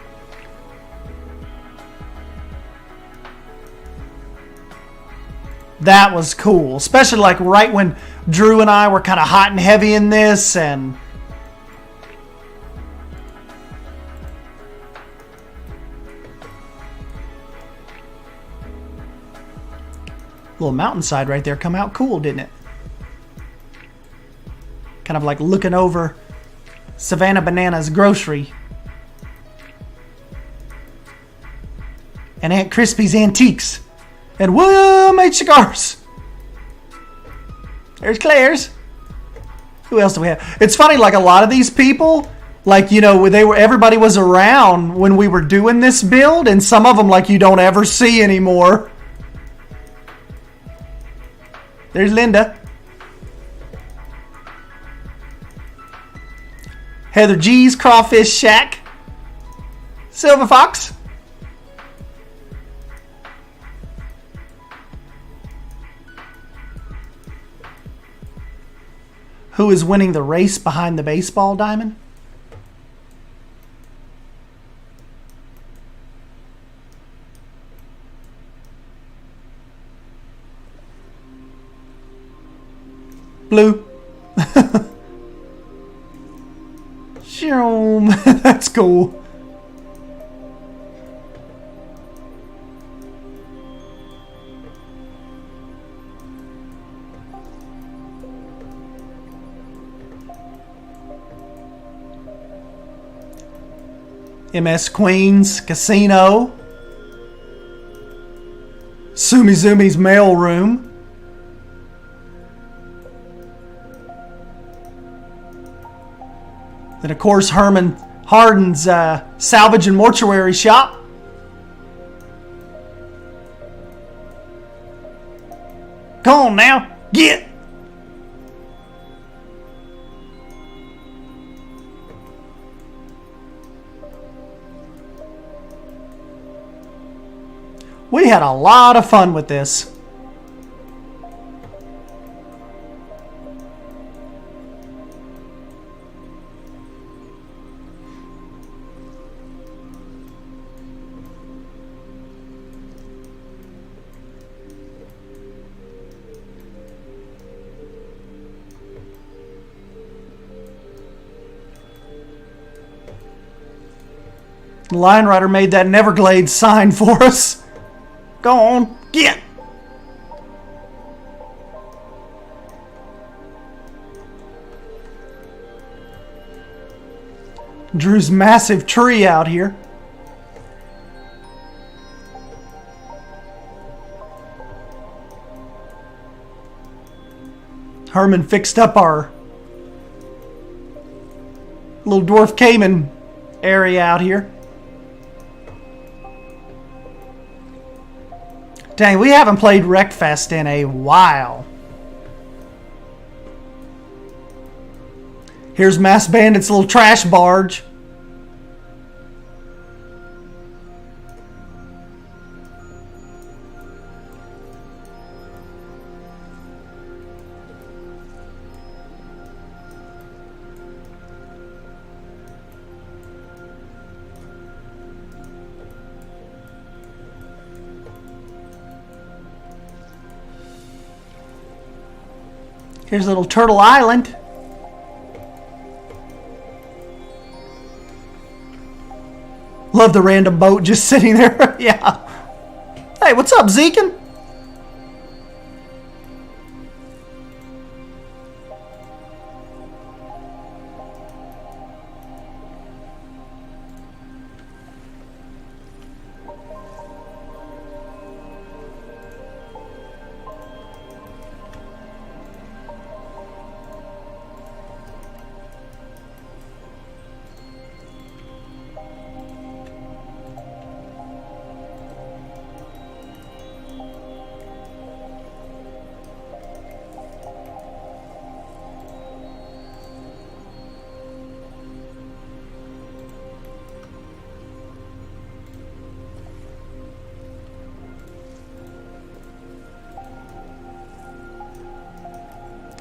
That was cool. Especially, like, right when Drew and I were kind of hot and heavy in this, and little mountainside right there come out cool, didn't it? Kind of like looking over Savannah Banana's grocery. And Aunt Crispy's Antiques. And William H. Cigars. There's Claire's. Who else do we have? It's funny, like a lot of these people, like, everybody was around when we were doing this build, and some of them, like, you don't ever see anymore. There's Linda. Heather G's Crawfish Shack. Silver Fox. Who is winning the race behind the baseball diamond? Blue. That's cool. MS Queens Casino. Sumi Zumi's mail room. Then, of course, Herman Hardin's salvage and mortuary shop. Come on now, get! We had a lot of fun with this. Lion Rider made that Neverglades sign for us. Go on, get! Drew's massive tree out here. Herman fixed up our Little Dwarf Cayman area out here. Dang, we haven't played Wreckfest in a while. Here's Mass Bandit's little trash barge. Here's little Turtle Island. Love the random boat just sitting there. Yeah. Hey, what's up, Zekin?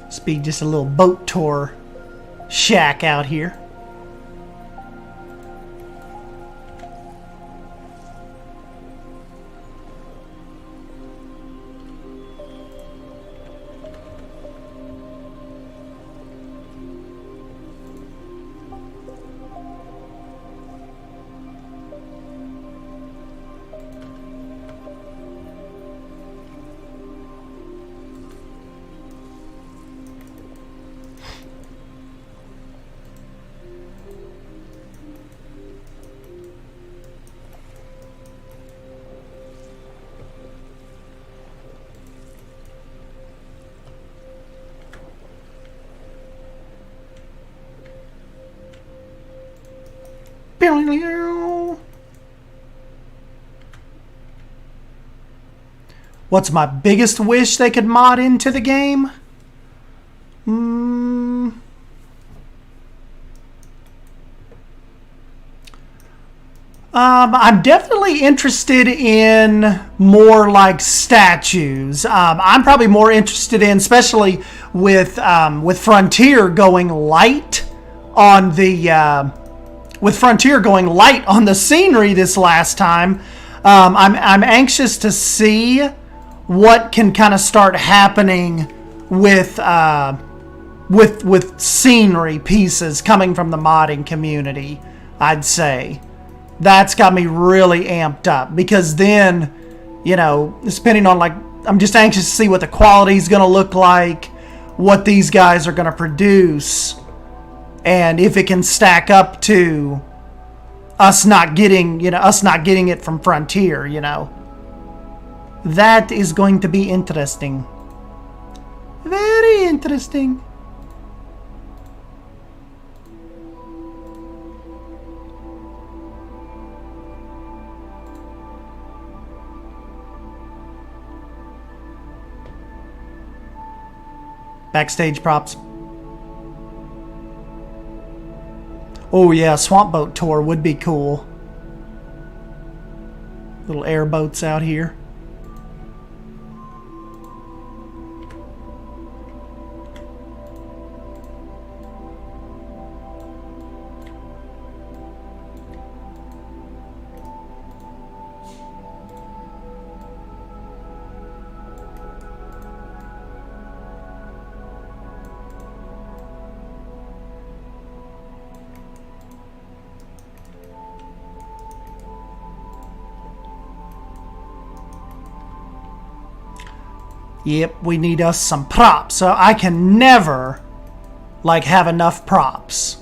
This be just a little boat tour shack out here. What's my biggest wish they could mod into the game? I'm definitely interested in more like statues. I'm probably more interested in, especially with Frontier going light on the scenery this last time. I'm anxious to see what can kind of start happening with scenery pieces coming from the modding community. I'd say that's got me really amped up, because then, you know, depending on, like, I'm just anxious to see what the quality is going to look like, what these guys are going to produce, and if it can stack up to us not getting it from Frontier, you know. That is going to be interesting. Very interesting. Backstage props. Oh yeah, swamp boat tour would be cool. Little airboats out here. Yep, we need us some props. So I can never, like, have enough props.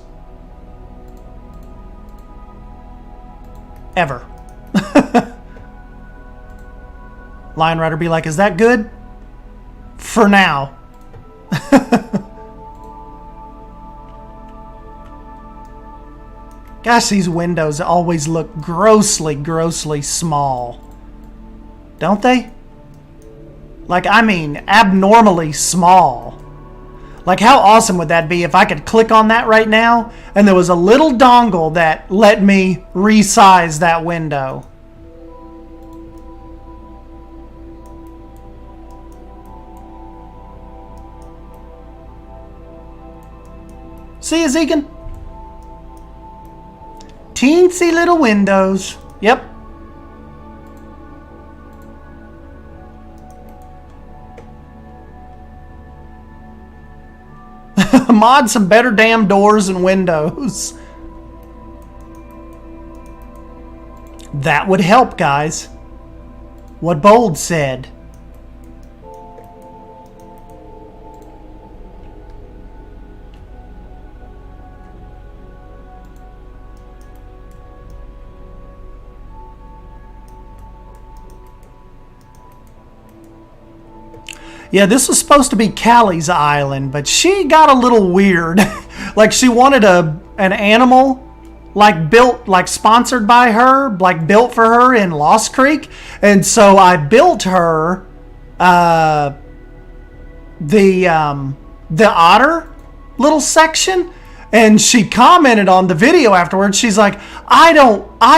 Ever. Lion Rider be like, is that good? For now. Gosh, these windows always look grossly, grossly small. Don't they? Like, I mean, abnormally small. Like, how awesome would that be if I could click on that right now and there was a little dongle that let me resize that window? See you, Zegan? Teensy little windows. Yep. Mod some better damn doors and windows. That would help, guys. What Bold said. Yeah, this was supposed to be Callie's island, but she got a little weird. Like, she wanted an animal, like, built, like, sponsored by her, like, built for her in Lost Creek. And so I built her the otter little section. And she commented on the video afterwards. She's like, I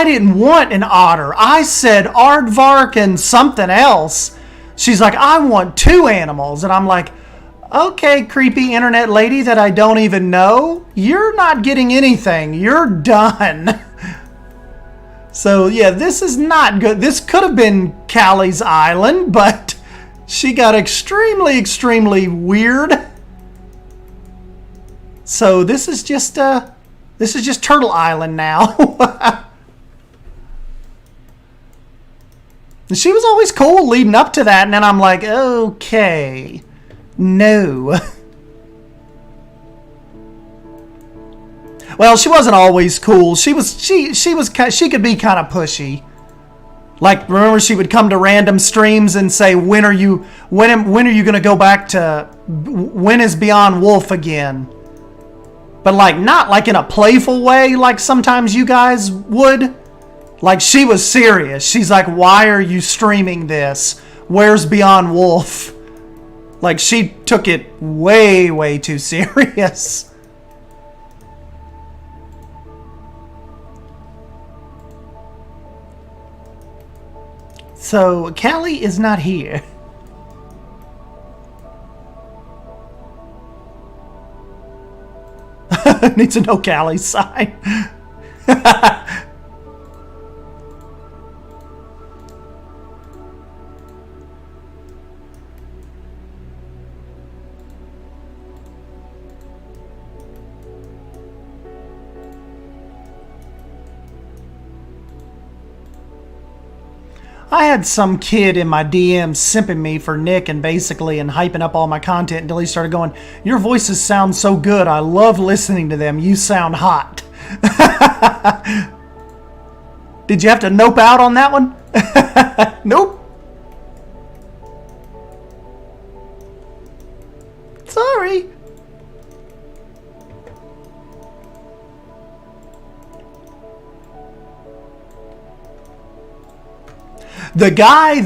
didn't want an otter. I said aardvark and something else. She's like, I want 2 animals. And I'm like, okay, creepy internet lady that I don't even know. You're not getting anything. You're done. So, yeah, this is not good. This could have been Callie's island, but she got extremely, extremely weird. So this is just Turtle Island now. And she was always cool leading up to that, and then I'm like, okay, no. Well, she wasn't always cool. She could be kind of pushy. Like, remember, she would come to random streams and say, when are you gonna go back to, when is Beyond Wolf again? But like, not like in a playful way, like sometimes you guys would. Like, she was serious. She's like, why are you streaming this? Where's Beyond Wolf? Like, she took it way, way too serious. So, Callie is not here. Needs to know Callie's side. I had some kid in my DMs simping me for Nick and hyping up all my content until he started going, your voices sound so good. I love listening to them. You sound hot. Did you have to nope out on that one? Nope. Sorry. The guy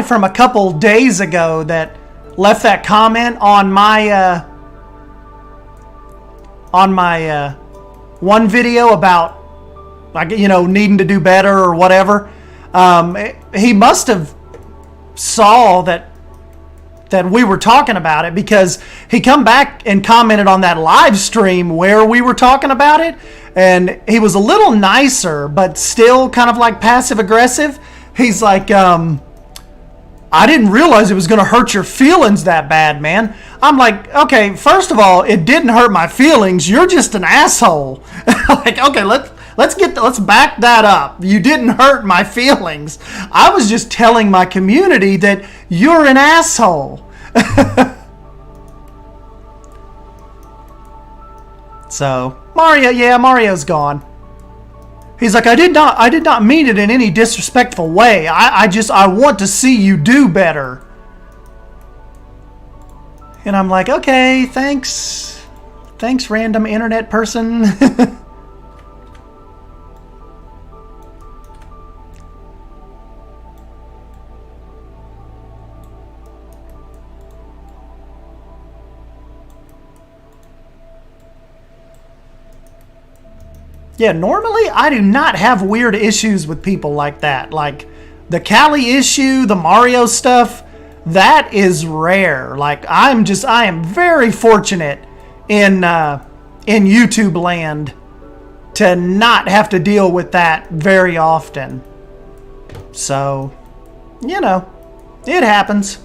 from a couple days ago that left that comment on my one video about, like, you know, needing to do better or whatever. He must have saw that we were talking about it, because he come back and commented on that live stream where we were talking about it, and he was a little nicer, but still kind of like passive aggressive. He's like, I didn't realize it was going to hurt your feelings that bad, man. I'm like, okay, first of all, it didn't hurt my feelings. You're just an asshole. Like, okay, let's back that up. You didn't hurt my feelings. I was just telling my community that you're an asshole. So, Mario's gone. He's like, I did not mean it in any disrespectful way. I want to see you do better. And I'm like, okay, thanks, random internet person. Yeah, normally I do not have weird issues with people like that. Like the Callie issue, the Mario stuff, that is rare. Like I am very fortunate in YouTube land to not have to deal with that very often. So, you know, it happens.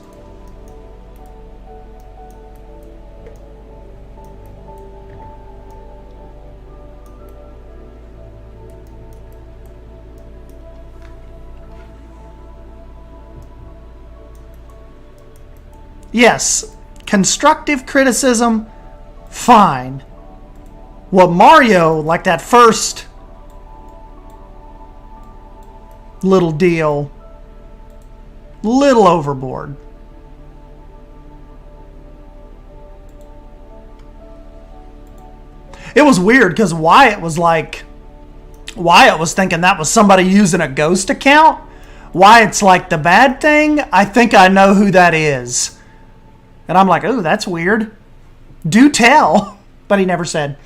Yes, constructive criticism, fine. What Mario, like that first little deal, little overboard. It was weird because Wyatt was thinking that was somebody using a ghost account. Wyatt's like, the bad thing, I think I know who that is. And I'm like, oh, that's weird. Do tell. But he never said.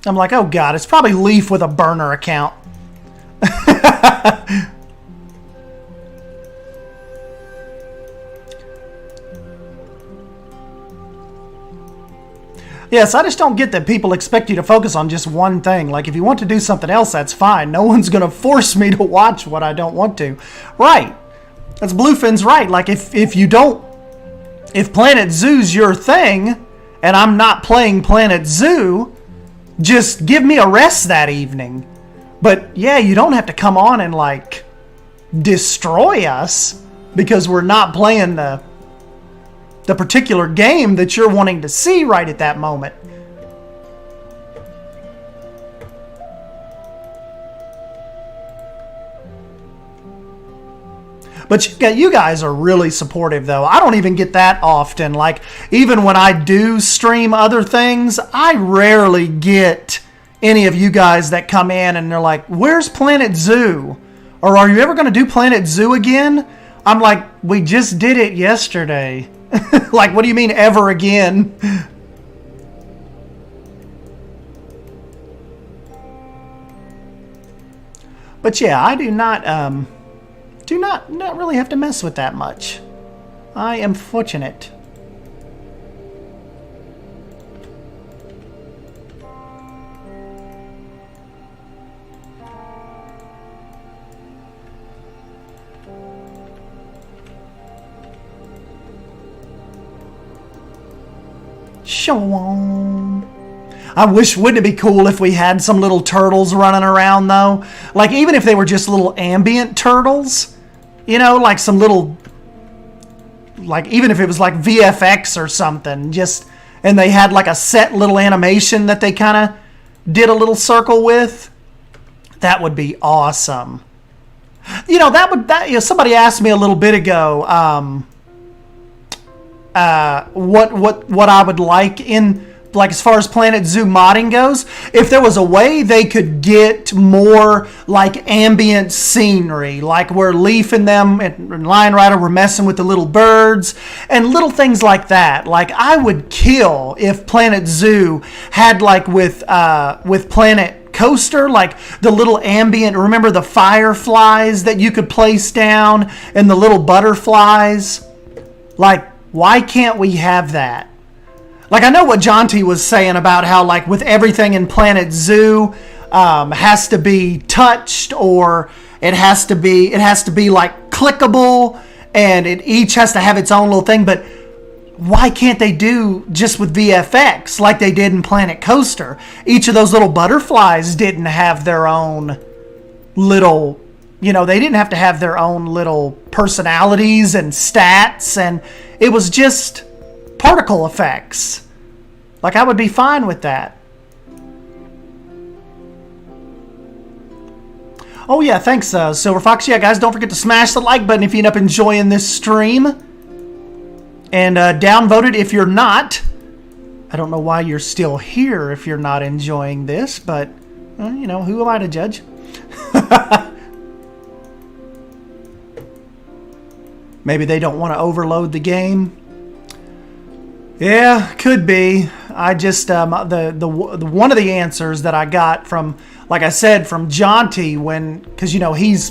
I'm like, oh God, it's probably Leaf with a burner account. Yes, I just don't get that people expect you to focus on just one thing. Like, if you want to do something else, that's fine. No one's going to force me to watch what I don't want to. Right. That's Bluefin's right. Like, if Planet Zoo's your thing, and I'm not playing Planet Zoo, just give me a rest that evening. But, yeah, you don't have to come on and, like, destroy us because we're not playing the particular game that you're wanting to see right at that moment. But you guys are really supportive, though. I don't even get that often. Like, even when I do stream other things, I rarely get any of you guys that come in and they're like, where's Planet Zoo? Or are you ever going to do Planet Zoo again? I'm like, we just did it yesterday. Like, what do you mean ever again? But yeah, I do not really have to mess with that much. I am fortunate. Shalom. I wish, wouldn't it be cool if we had some little turtles running around, though? Like, even if they were just little ambient turtles, you know, like some little, like, even if it was like VFX or something, just, and they had like a set little animation that they kind of did a little circle with, that would be awesome. You know, somebody asked me a little bit ago, what I would like in, like, as far as Planet Zoo modding goes, if there was a way they could get more like ambient scenery, like where Leaf and them and Lion Rider were messing with the little birds and little things like that. Like, I would kill if Planet Zoo had, like, with Planet Coaster, like the little ambient, remember the fireflies that you could place down and the little butterflies? Like, why can't we have that? Like, I know what Jonty was saying about how, like, with everything in Planet Zoo, has to be touched, or it has to be like clickable, and it each has to have its own little thing. But why can't they do just with VFX like they did in Planet Coaster? Each of those little butterflies didn't have their own little, you know, they didn't have to have their own little personalities and stats, and it was just particle effects. Like, I would be fine with that. Oh yeah, thanks, Silver Fox. Yeah, guys, don't forget to smash the like button if you end up enjoying this stream. And downvote it if you're not. I don't know why you're still here if you're not enjoying this, but, you know, who am I to judge? Maybe they don't want to overload the game. Yeah, could be. I just the one of the answers that I got from, like I said, from Jonty, because he's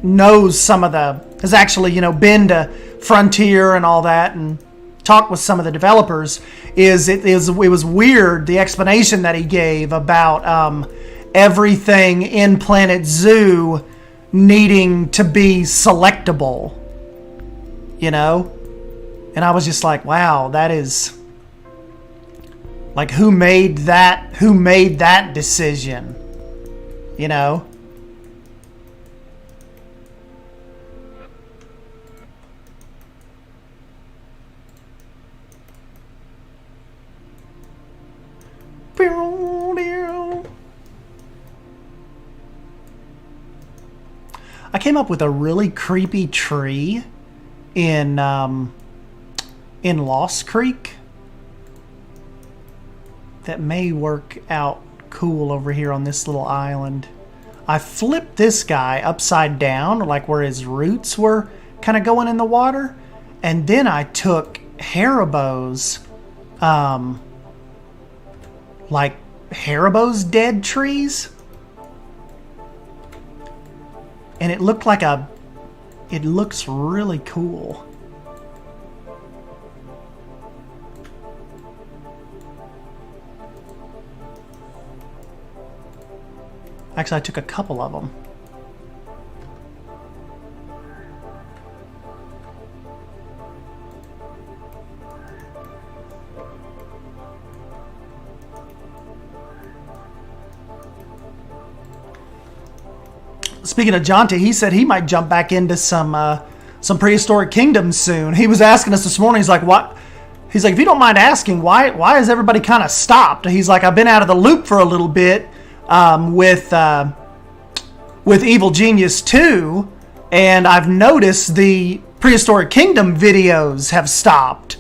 knows some of has actually been to Frontier and all that and talked with some of the developers. It was weird, the explanation that he gave about everything in Planet Zoo needing to be selectable. And I was just like, wow, that is like, who made that decision? I came up with a really creepy tree in Lost Creek that may work out cool over here on this little island. I flipped this guy upside down, like where his roots were kind of going in the water, and then I took Haribo's like Haribo's dead trees, and it looked like it looks really cool. Actually, I took a couple of them. Speaking of Jonty, he said he might jump back into some prehistoric kingdoms soon. He was asking us this morning. He's like, "What?" He's like, "If you don't mind asking, why has everybody kind of stopped?" He's like, "I've been out of the loop for a little bit with Evil Genius 2, and I've noticed the prehistoric kingdom videos have stopped."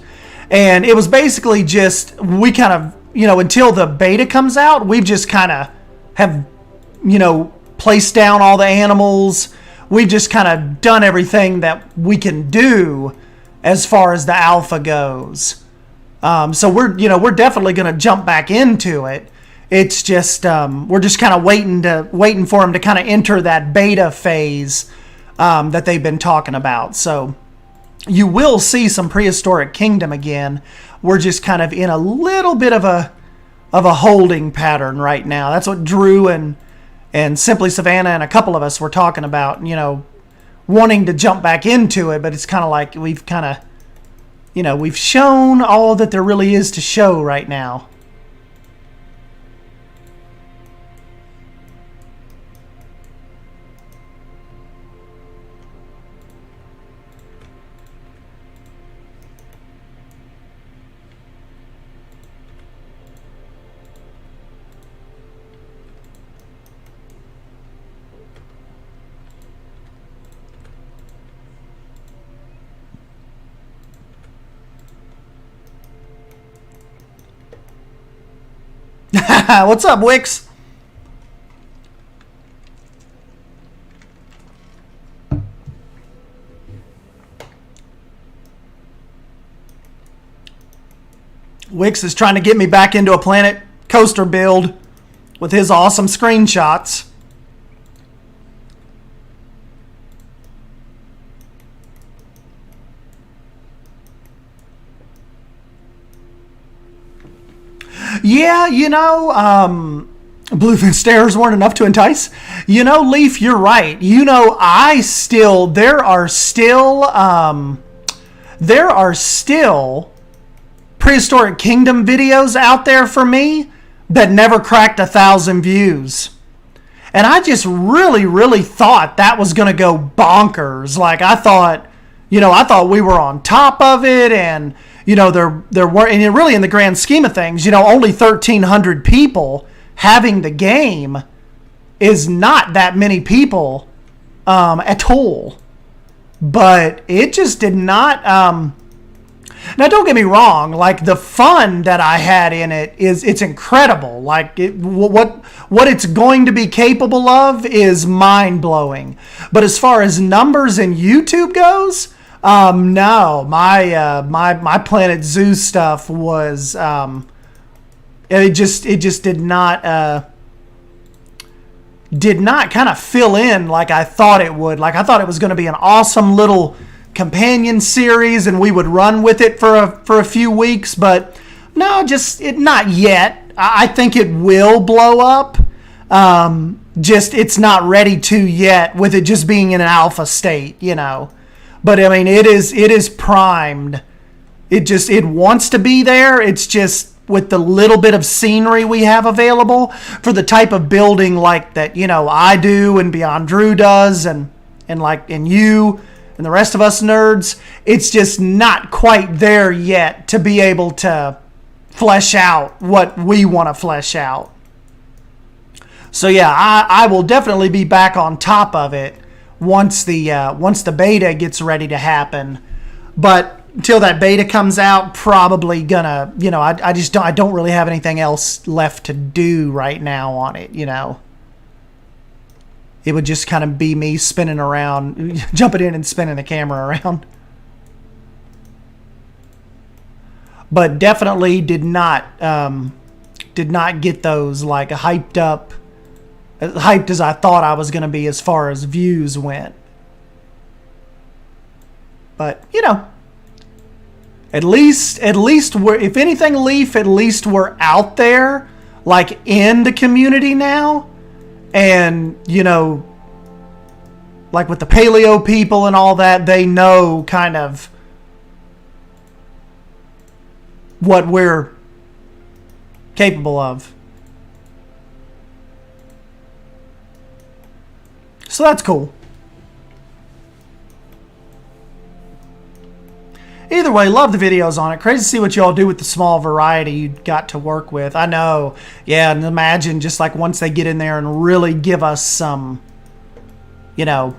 And it was basically just, we kind of, until the beta comes out, we've just kind of have, placed down all the animals. We've just kind of done everything that we can do as far as the alpha goes. So we're definitely going to jump back into it. It's just we're just kind of waiting for them to kind of enter that beta phase that they've been talking about. So you will see some prehistoric kingdom again. We're just kind of in a little bit of a holding pattern right now. That's what Drew and Simply Savannah and a couple of us were talking about, wanting to jump back into it, but it's kind of like we've shown all that there really is to show right now. What's up, Wix? Wix is trying to get me back into a Planet Coaster build with his awesome screenshots. Yeah, Bluefin stairs weren't enough to entice. Leaf, you're right. There are still prehistoric kingdom videos out there for me that never cracked 1,000 views. And I just really, really thought that was going to go bonkers. Like, I thought we were on top of it, and there were, and really in the grand scheme of things, only 1,300 people having the game is not that many people at all. But it just did not. Now, don't get me wrong. Like, the fun that I had in it's incredible. Like, what it's going to be capable of is mind blowing. But as far as numbers and YouTube goes, No, my Planet Zoo stuff was it just did not kind of fill in like I thought it would. Like I thought it was going to be an awesome little companion series and we would run with it for a few weeks, but no, not yet. I think it will blow up. Just it's not ready to yet with it just being in an alpha state, you know. But I mean, it is primed. It wants to be there. It's just with the little bit of scenery we have available for the type of building like that, you know, I do and Beyond Drew does and you and the rest of us nerds, it's just not quite there yet to be able to flesh out what we want to flesh out. So yeah, I will definitely be back on top of it once the beta gets ready to happen. But until that beta comes out, probably gonna, you know, I don't really have anything else left to do right now on it, you know. It would just kind of be me spinning around, jumping in and spinning the camera around. But definitely did not get those like hyped as I thought I was going to be as far as views went. But, you know, at least we're, if anything, Leaf, at least we're out there, like in the community now. And, you know, like with the paleo people and all that, they know kind of what we're capable of. So that's cool. Either way, love the videos on it. Crazy to see what y'all do with the small variety you got to work with. I know. Yeah, and imagine just like once they get in there and really give us some, you know,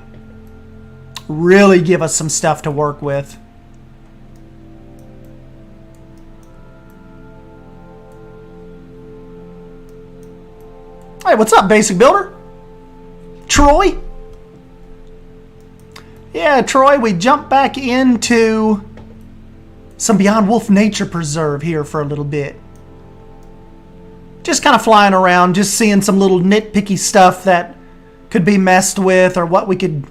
really give us some stuff to work with. Hey, what's up, Basic Builder? Troy? Yeah, Troy, we jump back into some Beyond Wolf Nature Preserve here for a little bit. Just kind of flying around, just seeing some little nitpicky stuff that could be messed with or what we could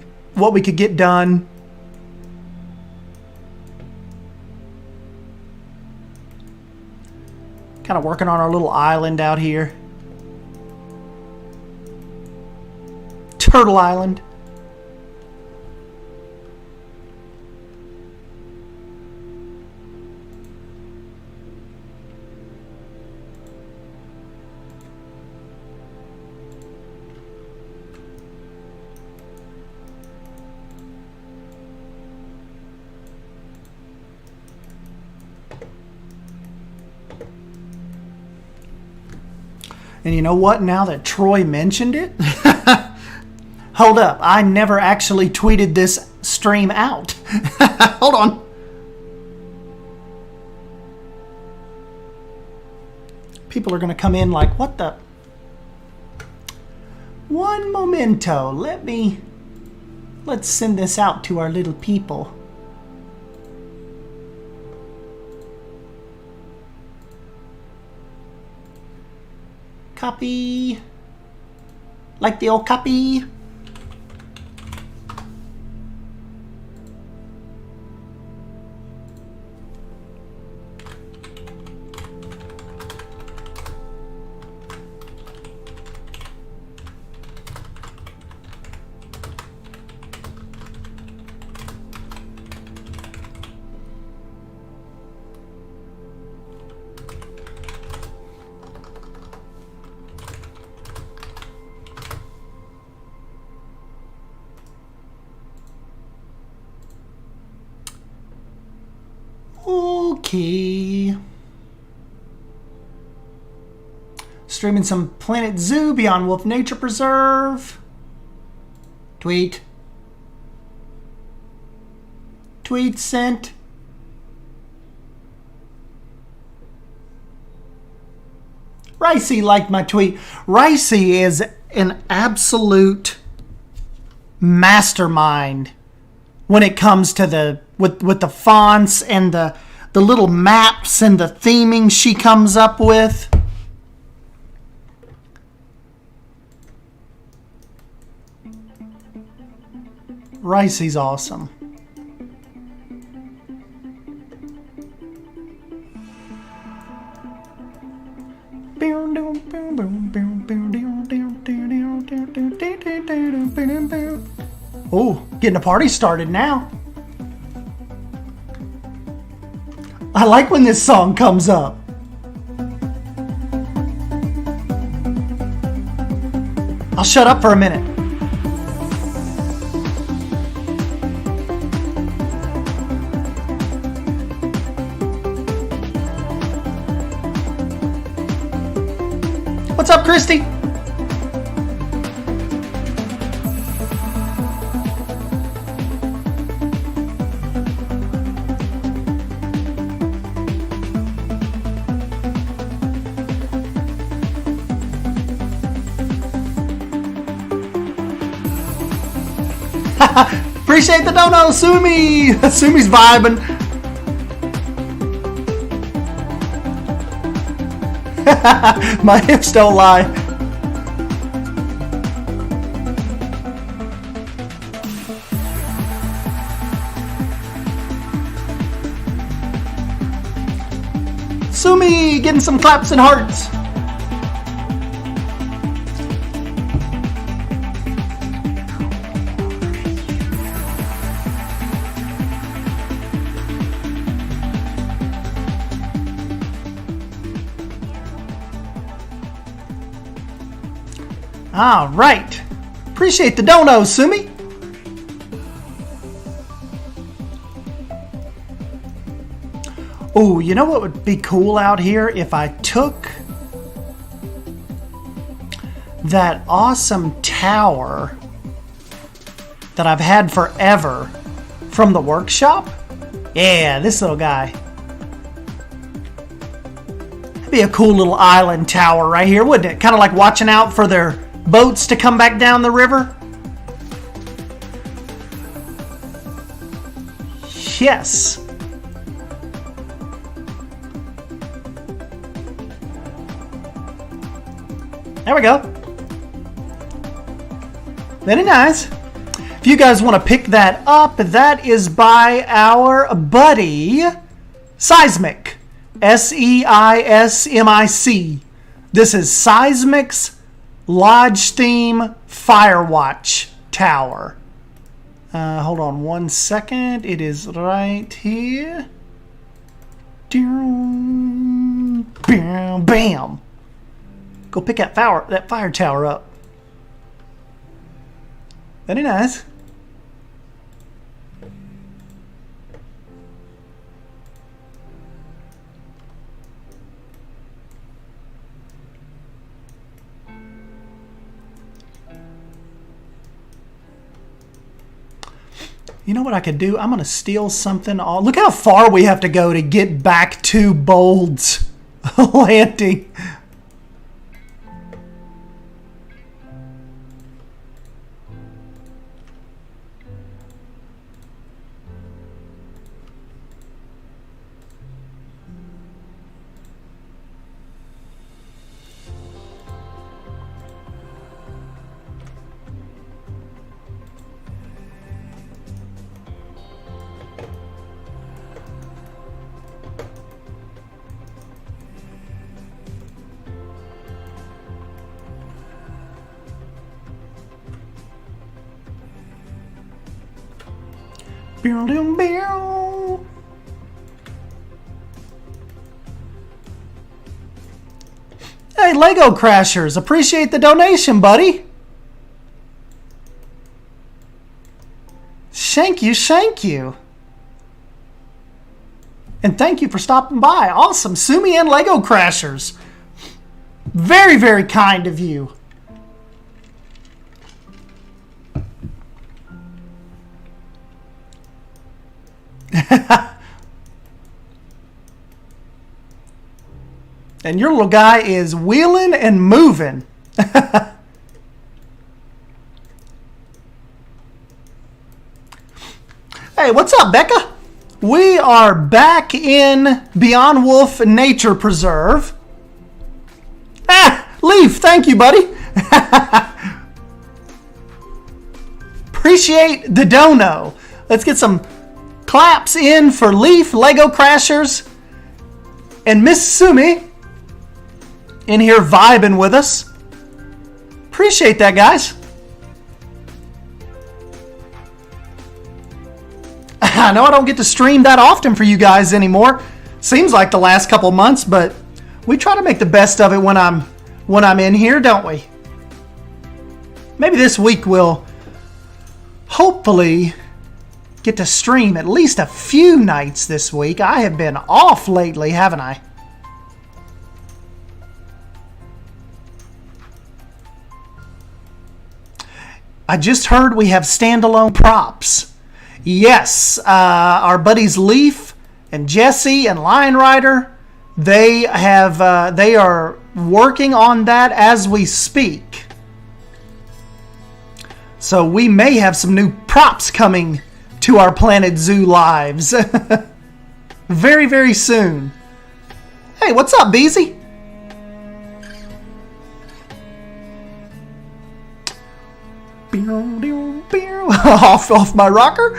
get done. Kind of working on our little island out here. Turtle Island. And you know what? Now that Troy mentioned it, hold up. I never actually tweeted this stream out. Hold on. People are going to come in like, what the? One momento. Let's send this out to our little people. Copy. Like the old copy. Okay. Streaming some Planet Zoo, Beyond Wolf Nature Preserve. Tweet. Tweet sent. Ricey liked my tweet. Ricey is an absolute mastermind when it comes to the with the fonts and the little maps and the theming she comes up with. Ricey's awesome. Oh, getting a party started now. I like when this song comes up. I'll shut up for a minute. What's up, Christy? Appreciate the dono, Sumi! Sumi's vibing. My hips don't lie. Sumi getting some claps and hearts. All right. Appreciate the dono, Sumi. Oh, you know what would be cool out here if I took that awesome tower that I've had forever from the workshop? Yeah, this little guy. That'd be a cool little island tower right here, wouldn't it? Kind of like watching out for their boats to come back down the river. Yes. There we go. Very nice. If you guys want to pick that up, that is by our buddy Seismic. Seismic. This is Seismic's Lodge Theme Firewatch Tower. Hold on one second. It is right here. Bam, bam. Go pick that fire tower up. Very nice. You know what I could do? I'm going to steal something. Look how far we have to go to get back to Bold's landing. Hey, Lego Crashers, appreciate the donation, buddy. Thank you. And thank you for stopping by. Awesome. Sumi and Lego Crashers. Very, very kind of you. And your little guy is wheeling and moving. Hey, what's up, Becca? We are back in Beyond Wolf Nature Preserve. Leaf, thank you, buddy. Appreciate the dono. Let's get some claps in for Leaf, Lego Crashers, and Miss Sumi in here vibing with us. Appreciate that, guys. I know I don't get to stream that often for you guys anymore. Seems like the last couple months, but we try to make the best of it when I'm in here, don't we? Maybe this week we'll hopefully get to stream at least a few nights this week. I have been off lately, haven't I? I just heard we have standalone props. Yes, our buddies Leaf and Jesse and Lion Rider, they are working on that as we speak. So we may have some new props coming to our Planet Zoo lives very, very soon. Hey, what's up, Beezy? off my rocker.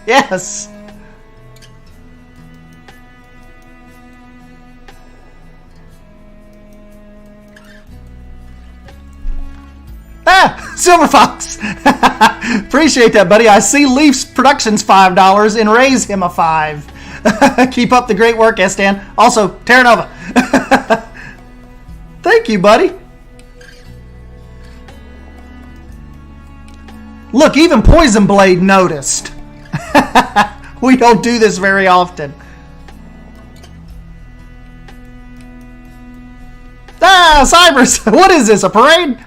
Yes. Silver Fox. Appreciate that, buddy. I see Leaf's Productions $5 and raise him a $5. Keep up the great work, Estan. Also, Terra Nova. Thank you, buddy. Look, even Poison Blade noticed. We don't do this very often. Cybers! What is this, a parade?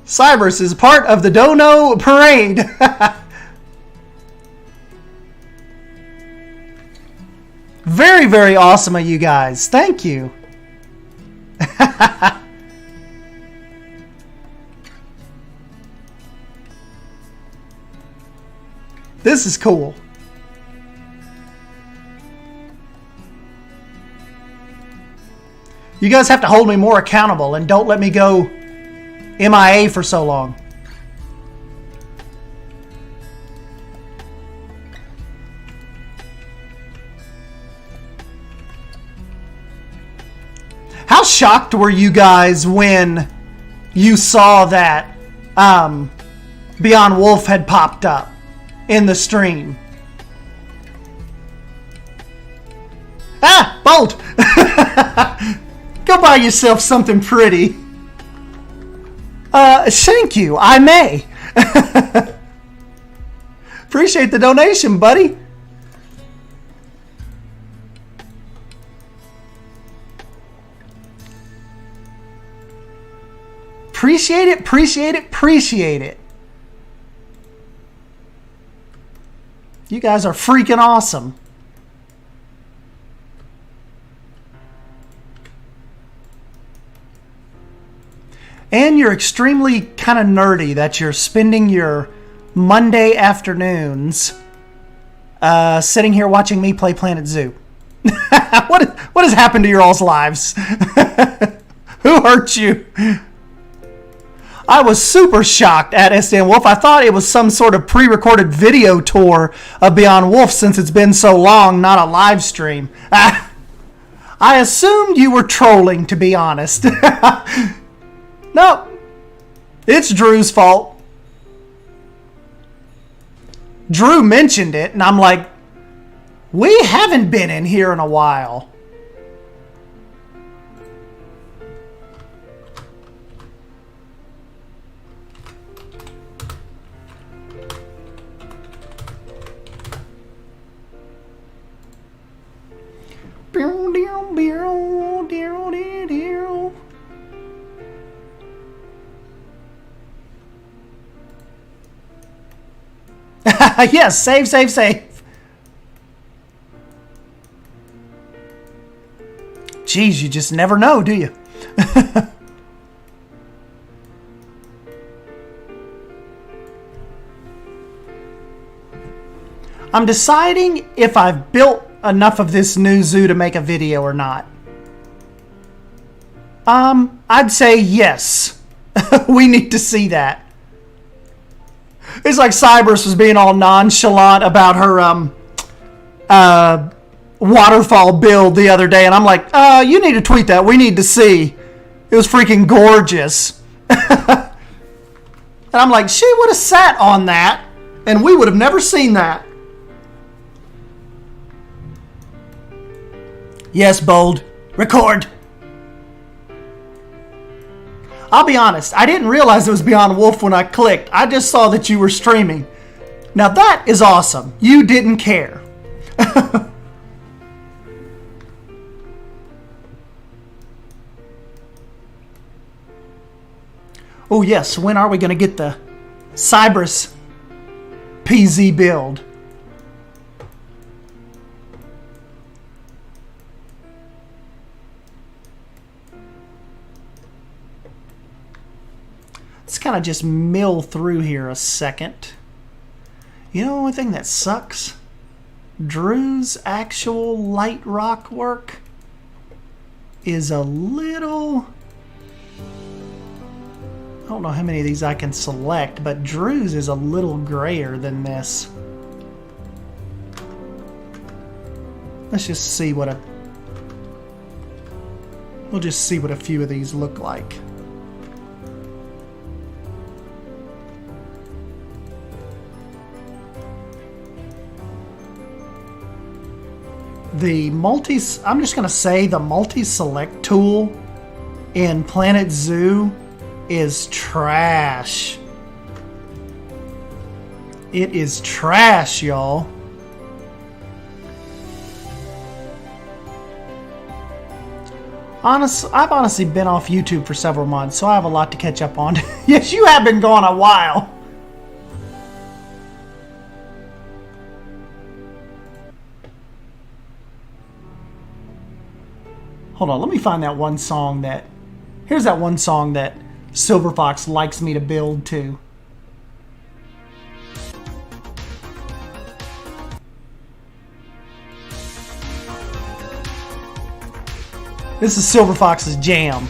Cybers is part of the Dono parade. Very, very awesome of you guys. Thank you. This is cool. You guys have to hold me more accountable and don't let me go MIA for so long. How shocked were you guys when you saw that Beyond Wolf had popped up in the stream? Bolt! Go buy yourself something pretty. Thank you. I may. Appreciate the donation, buddy. Appreciate it, appreciate it, appreciate it. You guys are freaking awesome. And you're extremely kind of nerdy that you're spending your Monday afternoons sitting here watching me play Planet Zoo. What has happened to your all's lives? Who hurt you? I was super shocked at SDN Wolf. I thought it was some sort of pre-recorded video tour of Beyond Wolf since it's been so long, not a live stream. I assumed you were trolling, to be honest. No, it's Drew's fault. Drew mentioned it, and I'm like, we haven't been in here in a while. Yes, save, save, save. Geez, you just never know, do you? I'm deciding if I've built enough of this new zoo to make a video or not. I'd say yes. We need to see that. It's like Cybers was being all nonchalant about her waterfall build the other day, and I'm like, you need to tweet that. We need to see. It was freaking gorgeous. And I'm like, she would have sat on that, and we would have never seen that. Yes, Bold. Record. I'll be honest, I didn't realize it was Beyond Wolf when I clicked. I just saw that you were streaming. Now that is awesome. You didn't care. Oh yes, when are we going to get the Cybers PZ build? Let's kind of just mill through here a second. You know, the only thing that sucks? Drew's actual light rock work is a little... I don't know how many of these I can select, but Drew's is a little grayer than this. Let's just see what we'll just see what a few of these look like. I'm just going to say the multi-select tool in Planet Zoo is trash. It is trash, y'all. I've honestly been off YouTube for several months, so I have a lot to catch up on. Yes, you have been gone a while. Hold on, let me find that one song that... Here's that one song that Silver Fox likes me to build to. This is Silver Fox's jam.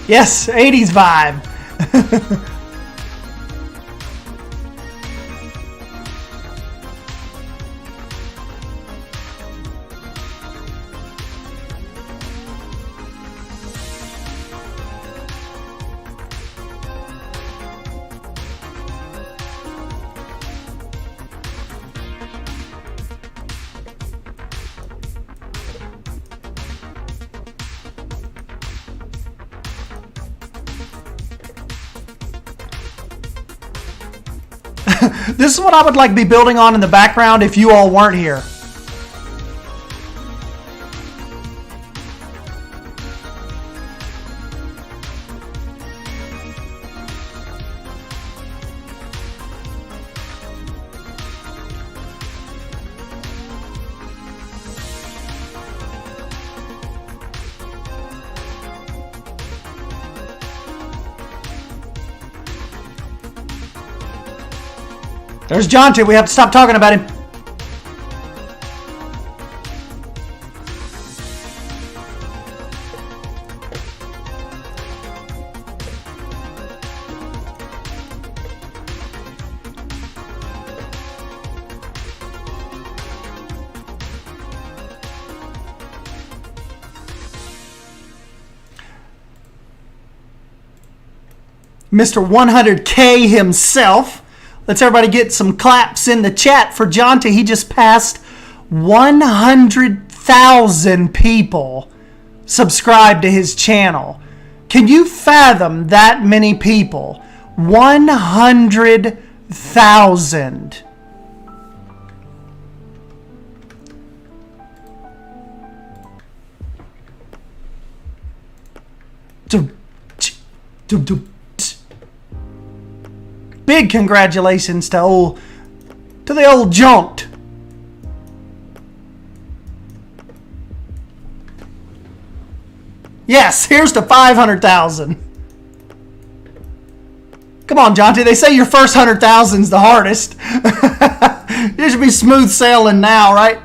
Yes, 80s vibe. This is what I would like to be building on in the background if you all weren't here. There's Jonty. We have to stop talking about him. Mr. 100K himself. Let's everybody get some claps in the chat for Jonty. He just passed 100,000 people subscribed to his channel. Can you fathom that many people? 100,000. Big congratulations to the old Jaunt. Yes, here's to 500,000. Come on, Jonty. They say your first 100,000's the hardest. You should be smooth sailing now, right?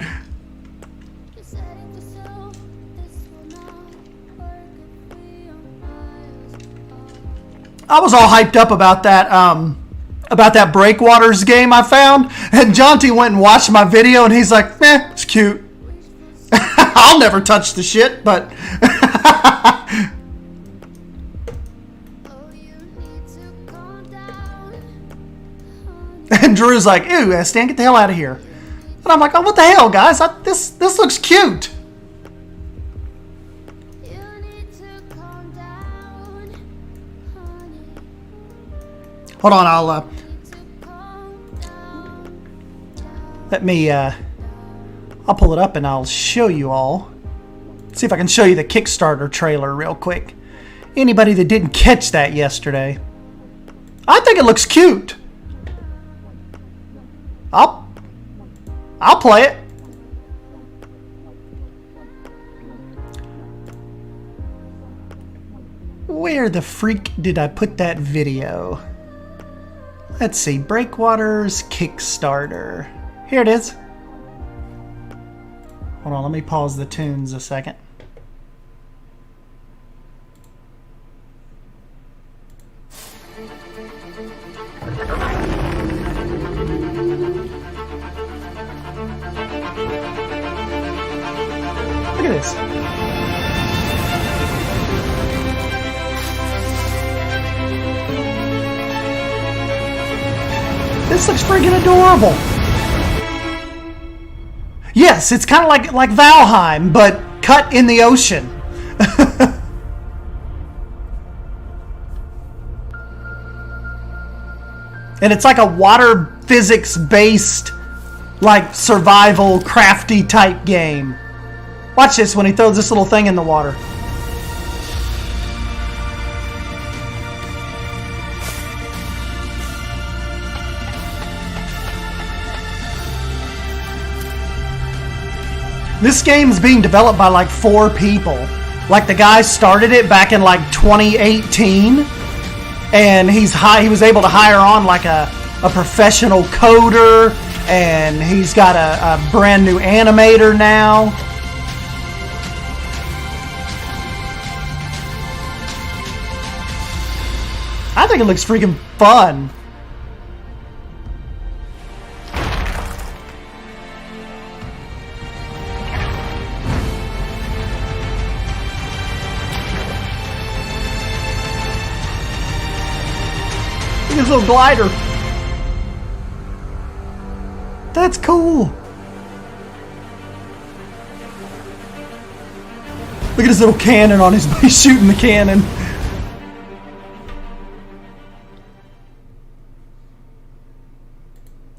I was all hyped up about that Breakwaters game I found, and Jonty went and watched my video, and he's like, it's cute. I'll never touch the shit, but... And Drew's like, ew, Stan, get the hell out of here. And I'm like, oh, what the hell, guys? This looks cute. Hold on, I'll pull it up and I'll show you all. See if I can show you the Kickstarter trailer real quick. Anybody that didn't catch that yesterday. I think it looks cute. I'll play it. Where the freak did I put that video? Let's see, Breakwaters Kickstarter. Here it is. Hold on, let me pause the tunes a second. Look at this. This looks freaking adorable. Yes, it's kind of like Valheim, but cut in the ocean. And it's like a water physics based, like survival crafty type game. Watch this when he throws this little thing in the water. This game is being developed by like 4 people. Like the guy started it back in like 2018, and he was able to hire on like a professional coder, and he's got a brand new animator now. I think it looks freaking fun. Look at this little glider. That's cool. Look at his little cannon on his he's shooting the cannon.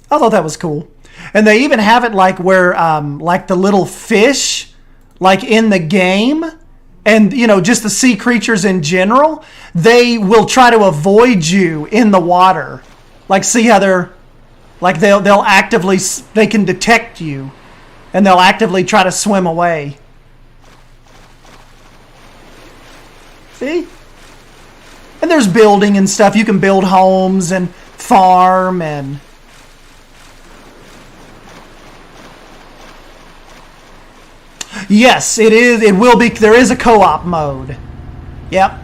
I thought that was cool. And they even have it like where like the little fish like in the game, and you know, just the sea creatures in general, they will try to avoid you in the water. Like, see how they're like they'll actively, they can detect you and they'll actively try to swim away. See? And there's building and stuff. You can build homes and farm and yes, it is. It will be. There is a co-op mode. Yep.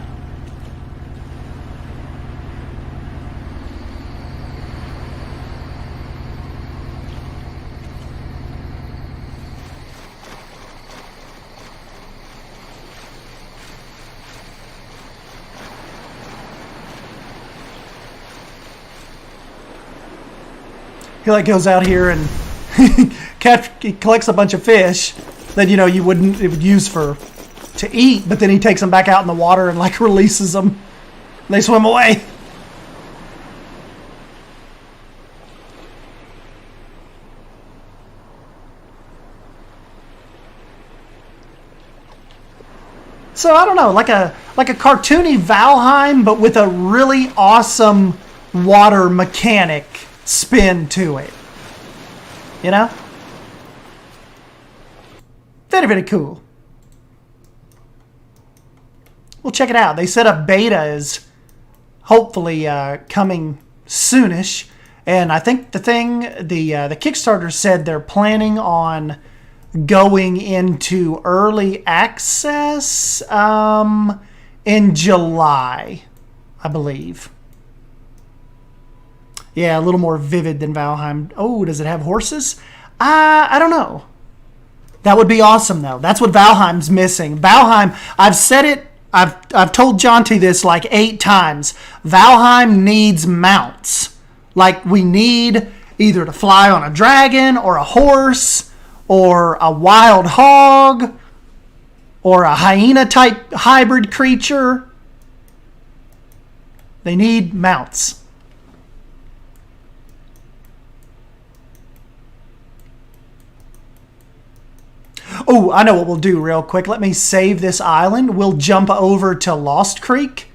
He like goes out here and he collects a bunch of fish that, you know, you would use to eat, but then he takes them back out in the water and like releases them. And they swim away. So I don't know, like a cartoony Valheim, but with a really awesome water mechanic spin to it. You know? Very, very cool. We'll check it out. They said a beta is hopefully coming soonish. And I think the Kickstarter said they're planning on going into early access in July, I believe. Yeah, a little more vivid than Valheim. Oh, does it have horses? I don't know. That would be awesome, though. That's what Valheim's missing. Valheim, I've said it, I've told Jonty this like 8 times. Valheim needs mounts. Like, we need either to fly on a dragon or a horse or a wild hog or a hyena-type hybrid creature. They need mounts. Oh, I know what we'll do real quick. Let me save this island. We'll jump over to Lost Creek,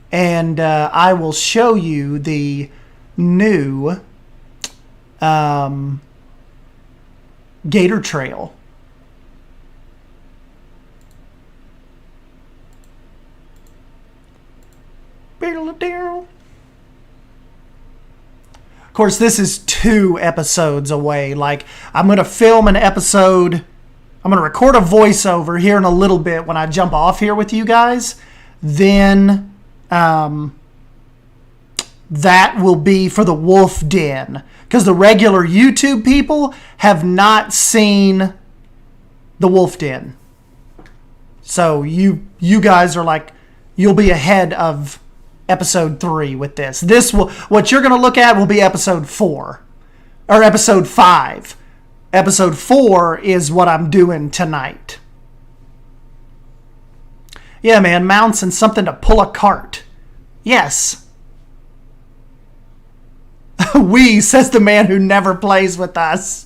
and I will show you the new Gator Trail. Of course, this is 2 episodes away. Like, I'm going to film an episode. I'm going to record a voiceover here in a little bit when I jump off here with you guys. Then that will be for the Wolf Den. Because the regular YouTube people have not seen the Wolf Den. So you guys are like, you'll be ahead of episode 3 with this. What you're going to look at will be episode 4. Or episode 5. Episode 4 is what I'm doing tonight. Yeah, man, mounts and something to pull a cart. Yes. We, says the man who never plays with us.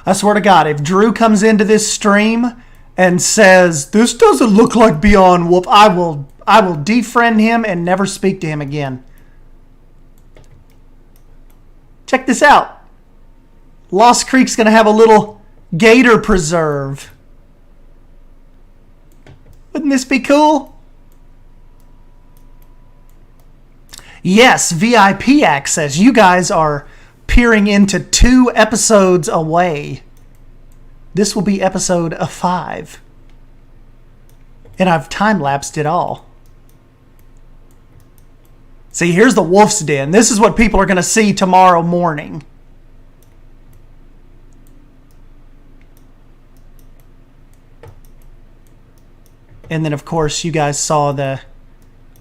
I swear to God, if Drew comes into this stream and says, "This doesn't look like Beyond Wolf," I will defriend him and never speak to him again. Check this out. Lost Creek's going to have a little gator preserve. Wouldn't this be cool? Yes, VIP access. You guys are peering into 2 episodes away. This will be episode 5. And I've time-lapsed it all. See, here's the Wolf's Den. This is what people are going to see tomorrow morning. And then, of course, you guys saw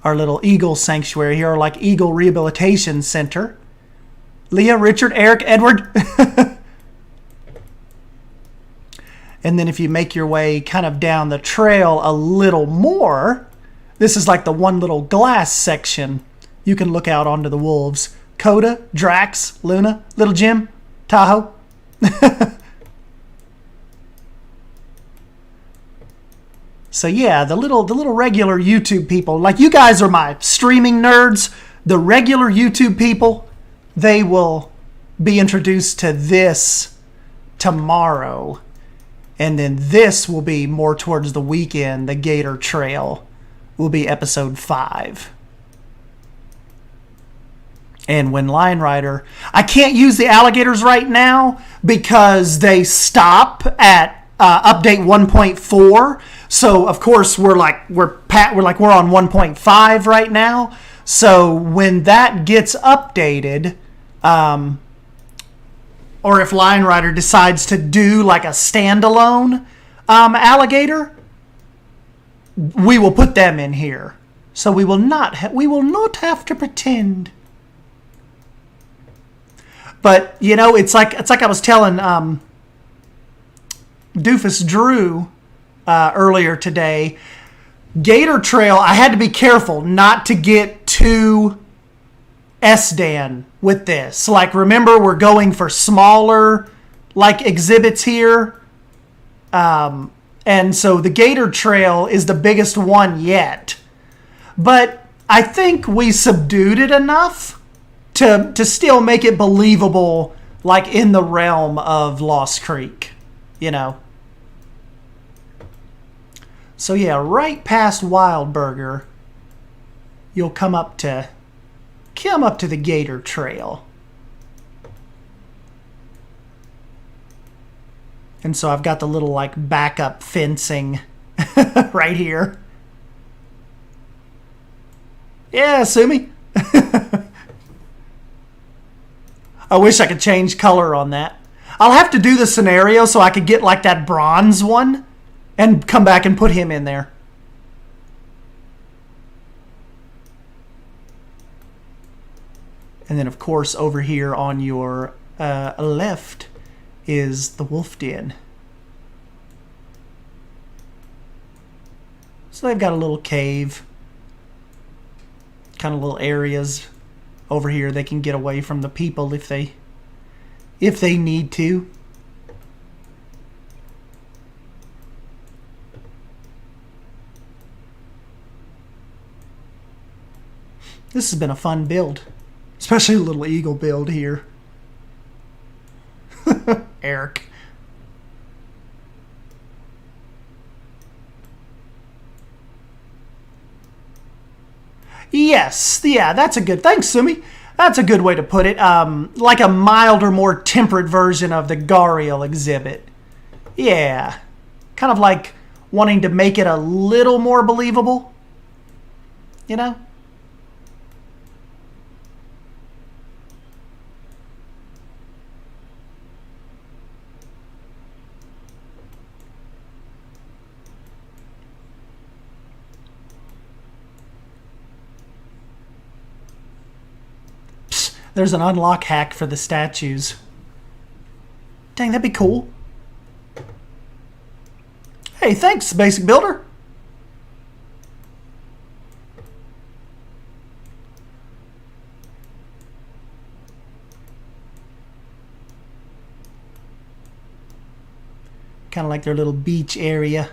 our little eagle sanctuary here, or like Eagle Rehabilitation Center. Leah, Richard, Eric, Edward. And then if you make your way kind of down the trail a little more, this is like the one little glass section. You can look out onto the wolves. Coda, Drax, Luna, Little Jim, Tahoe. So yeah, the little regular YouTube people, like you guys are my streaming nerds. The regular YouTube people, they will be introduced to this tomorrow. And then this will be more towards the weekend. The Gator Trail will be episode 5. And when Lion Rider, I can't use the alligators right now because they stop at update 1.4. So of course we're on 1.5 right now. So when that gets updated, or if Lion Rider decides to do like a standalone alligator, we will put them in here. So we will not have to pretend. But you know, it's like I was telling Doofus Drew earlier today. Gator Trail, I had to be careful not to get too SDAN with this. Like, remember, we're going for smaller, like, exhibits here. And so the Gator Trail is the biggest one yet. But I think we subdued it enough to still make it believable, like, in the realm of Lost Creek, you know. So yeah, right past Wildburger, you'll come up to the Gator Trail. And so I've got the little like backup fencing right here. Yeah, Sumi. I wish I could change color on that. I'll have to do the scenario so I could get like that bronze one and come back and put him in there. And then, of course, over here on your left is the wolf den. So they've got a little cave, kind of little areas over here they can get away from the people if they need to. This has been a fun build, especially a little eagle build here. Eric. Yes, yeah, that's a good, thanks, Sumi. That's a good way to put it. Like a milder, more temperate version of the Gariel exhibit. Yeah, kind of like wanting to make it a little more believable, you know? There's an unlock hack for the statues. Dang, that'd be cool. Hey, thanks, Basic Builder. Kind of like their little beach area.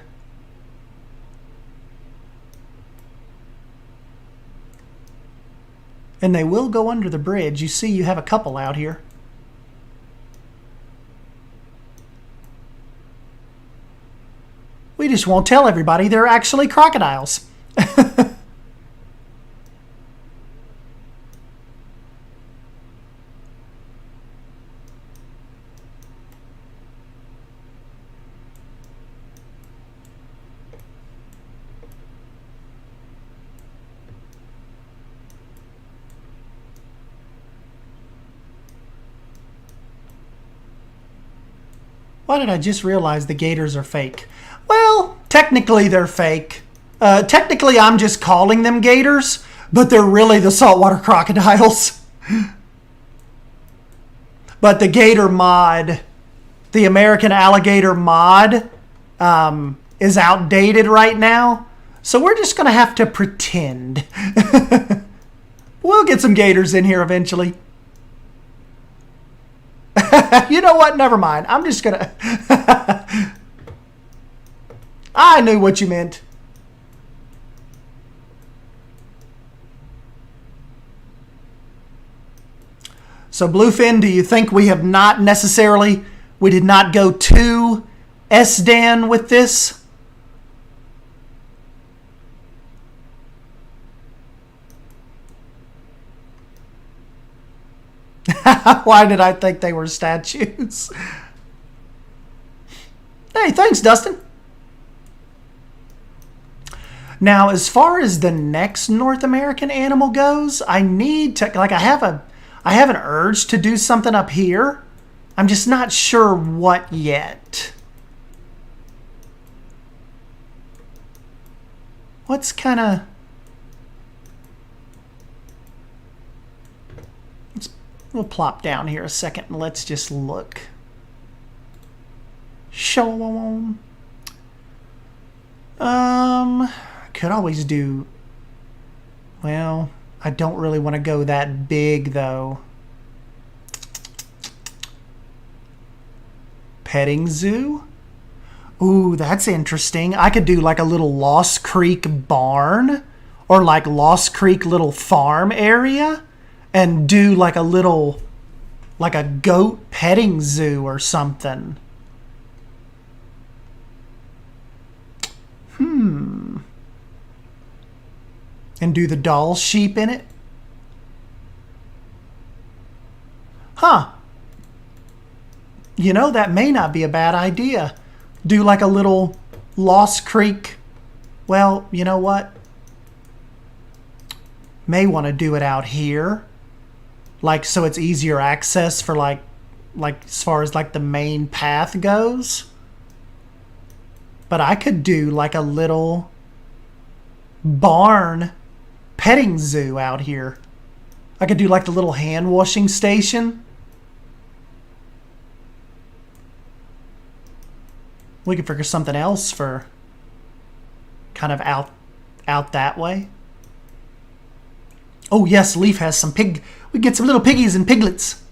And they will go under the bridge. You see you have a couple out here. We just won't tell everybody they're actually crocodiles. Why did I just realize the gators are fake? Well, technically they're fake. Technically I'm just calling them gators, but they're really the saltwater crocodiles. But the gator mod, the American alligator mod, is outdated right now. So we're just going to have to pretend. We'll get some gators in here eventually. You know what? Never mind. I'm just going to... I knew what you meant. So Bluefin, do you think we have not necessarily... We did not go too SDAN with this? Why did I think they were statues? Hey, thanks, Dustin. Now, as far as the next North American animal goes, I need to, like, I have an urge to do something up here. I'm just not sure what yet. What's kind of... We'll plop down here a second and let's just look. Shalom. could always do... Well, I don't really want to go that big, though. Petting zoo? Ooh, that's interesting. I could do like a little Lost Creek barn or like Lost Creek little farm area and do like a little, like a goat petting zoo or something. And do the doll sheep in it? Huh. You know, that may not be a bad idea. Do like a little Lost Creek. Well, you know what? May want to do it out here. Like, so it's easier access for like as far as like the main path goes. But I could do like a little barn petting zoo out here. I could do like the little hand washing station. We could figure something else for kind of out that way. Oh yes, Leaf has some pig. We get some little piggies and piglets.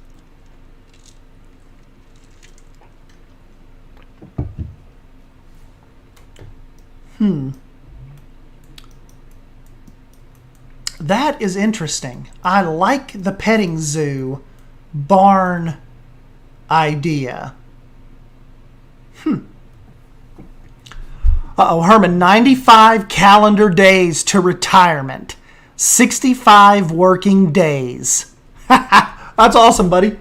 That is interesting. I like the petting zoo barn idea. Uh-oh, Herman, 95 calendar days to retirement. 65 working days. That's awesome, buddy.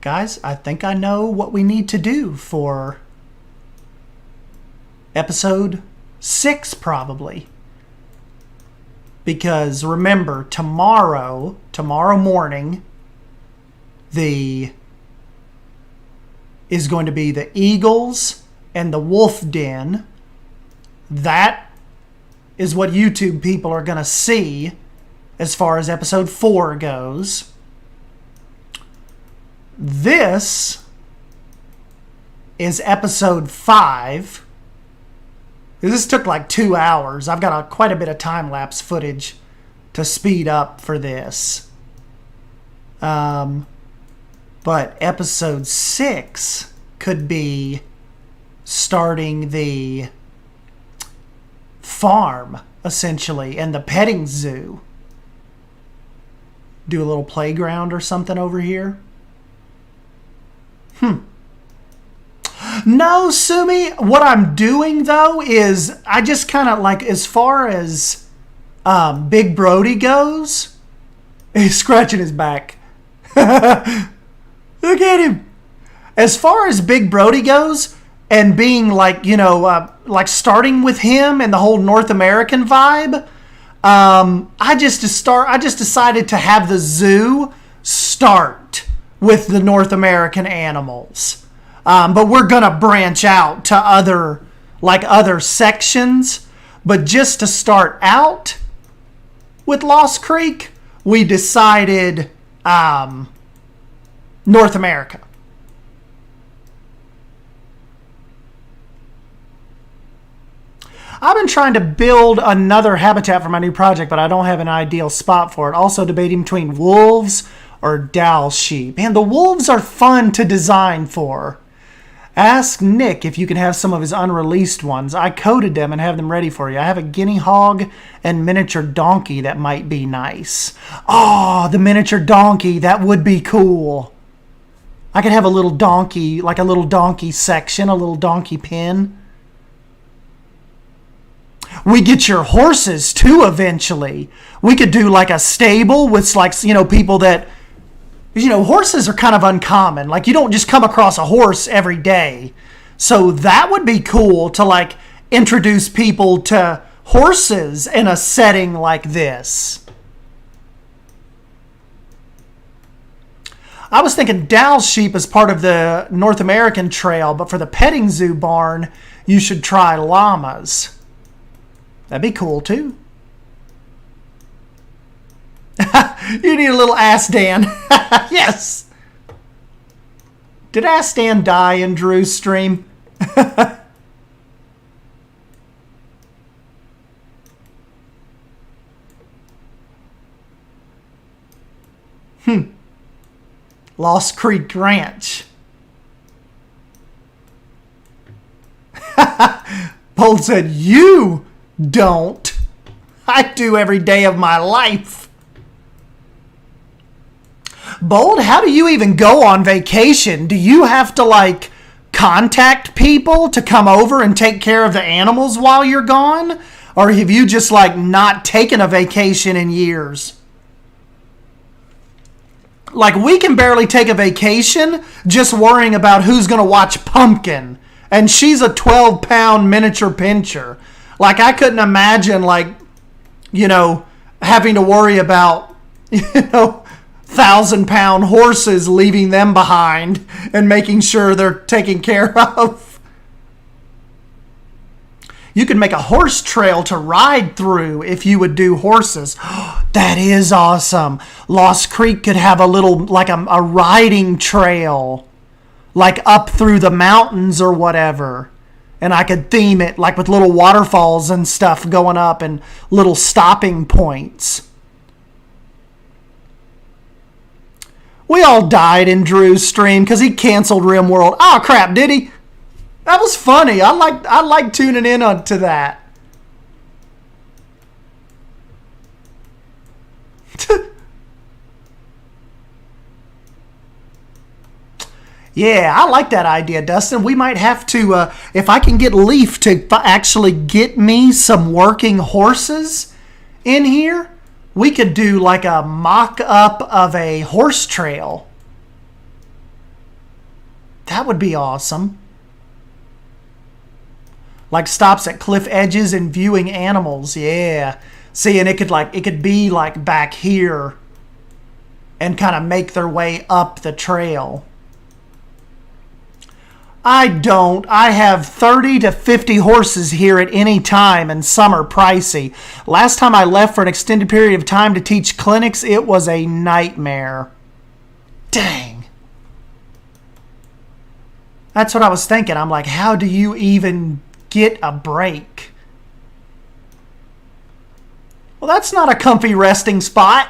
Guys, I think I know what we need to do for episode 6, probably. Because remember, tomorrow morning, is going to be the Eagles and the Wolf Den. That is what YouTube people are going to see as far as episode 4 goes. This is episode 5. This took like 2 hours. I've got quite a bit of time-lapse footage to speed up for this. But episode 6 could be starting the farm, essentially, and the petting zoo. Do a little playground or something over here. No, Sumi, what I'm doing, though, is I just kind of like, as far as Big Brody goes, he's scratching his back. Look at him. As far as Big Brody goes, and being like, you know, like starting with him and the whole North American vibe, I just decided to have the zoo start with the North American animals. But we're going to branch out to other sections. But just to start out with Lost Creek, we decided North America. I've been trying to build another habitat for my new project, but I don't have an ideal spot for it. Also debating between wolves or Dal sheep. And the wolves are fun to design for. Ask Nick if you can have some of his unreleased ones. I coded them and have them ready for you. I have a guinea hog and miniature donkey that might be nice. Oh, the miniature donkey. That would be cool. I could have a little donkey, like a little donkey section, a little donkey pen. We get your horses too eventually. We could do like a stable with like, you know, people that, you know, horses are kind of uncommon. Like, you don't just come across a horse every day. So that would be cool to, like, introduce people to horses in a setting like this. I was thinking Dal sheep as part of the North American trail, but for the petting zoo barn, you should try llamas. That'd be cool, too. You need a little Ass Dan. Yes. Did Ass Dan die in Drew's stream? Lost Creek Ranch. Bold said, you don't. I do every day of my life. Bold, how do you even go on vacation? Do you have to, like, contact people to come over and take care of the animals while you're gone? Or have you just, like, not taken a vacation in years? Like, we can barely take a vacation just worrying about who's going to watch Pumpkin. And she's a 12-pound miniature pincher. Like, I couldn't imagine, like, you know, having to worry about, you know, 1,000-pound horses, leaving them behind and making sure they're taken care of. You could make a horse trail to ride through if you would do horses. That is awesome. Lost Creek could have a little, like a riding trail, like up through the mountains or whatever. And I could theme it like with little waterfalls and stuff going up and little stopping points. We all died in Drew's stream because he canceled RimWorld. Oh crap, did he? That was funny. I like tuning in to that. Yeah, I like that idea, Dustin. We might have to, if I can get Leaf to actually get me some working horses in here, we could do like a mock-up of a horse trail. That would be awesome. Like stops at cliff edges and viewing animals. Yeah. See, and it could be like back here and kind of make their way up the trail. I don't. I have 30 to 50 horses here at any time, and some are pricey. Last time I left for an extended period of time to teach clinics, it was a nightmare. Dang. That's what I was thinking. I'm like, how do you even get a break? Well, that's not a comfy resting spot.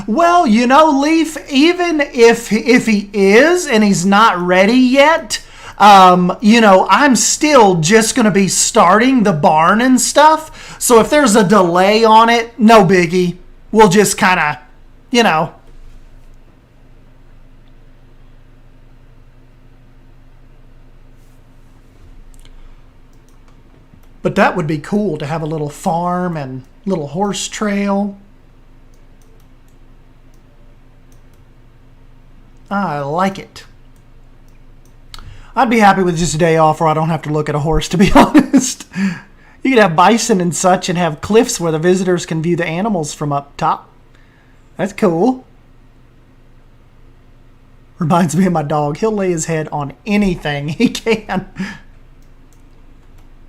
Well, you know, Leaf, even if he is and he's not ready yet, you know, I'm still just going to be starting the barn and stuff. So if there's a delay on it, no biggie. We'll just kind of, you know. But that would be cool to have a little farm and little horse trail. I like it. I'd be happy with just a day off where I don't have to look at a horse, to be honest. You could have bison and such and have cliffs where the visitors can view the animals from up top. That's cool. Reminds me of my dog. He'll lay his head on anything he can.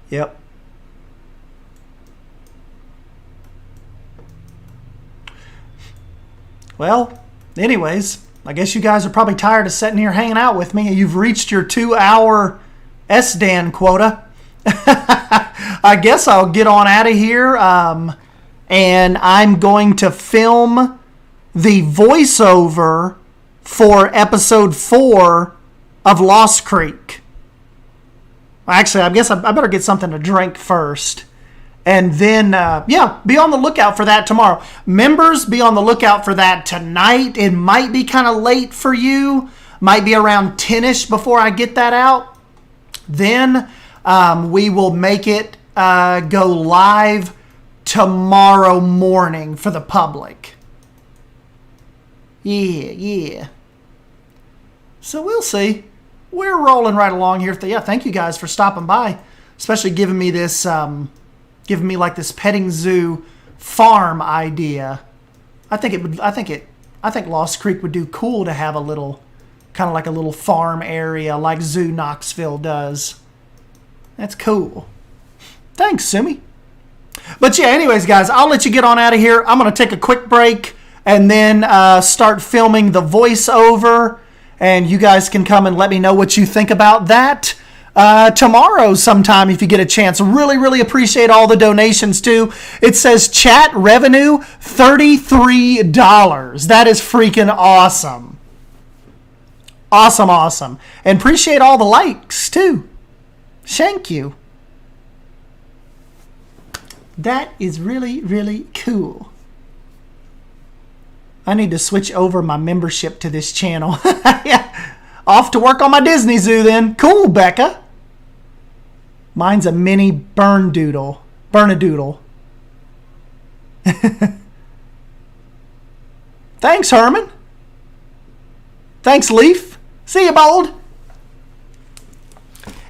Yep. Well, anyways, I guess you guys are probably tired of sitting here hanging out with me. You've reached your 2-hour SDAN quota. I guess I'll get on out of here, and I'm going to film the voiceover for episode 4 of Lost Creek. Actually, I guess I better get something to drink first. And then, yeah, be on the lookout for that tomorrow. Members, be on the lookout for that tonight. It might be kind of late for you. Might be around 10-ish before I get that out. Then we will make it go live tomorrow morning for the public. Yeah. So we'll see. We're rolling right along here. Yeah, thank you guys for stopping by. Especially giving me this... giving me like this petting zoo farm idea. I think Lost Creek would do cool to have a little kind kind of like a little farm area like Zoo Knoxville does. That's cool. Thanks, Sumi. But yeah, anyways, guys, I'll let you get on out of here. I'm going to take a quick break and then start filming the voiceover. And you guys can come and let me know what you think about that tomorrow sometime if you get a chance. Really, really appreciate all the donations, too. It says chat revenue, $33. That is freaking awesome. Awesome, awesome. And appreciate all the likes, too. Thank you. That is really, really cool. I need to switch over my membership to this channel. Yeah. Off to work on my Disney Zoo then. Cool, Becca. Mine's a mini Burnadoodle. Thanks, Herman. Thanks, Leaf. See you, Bold.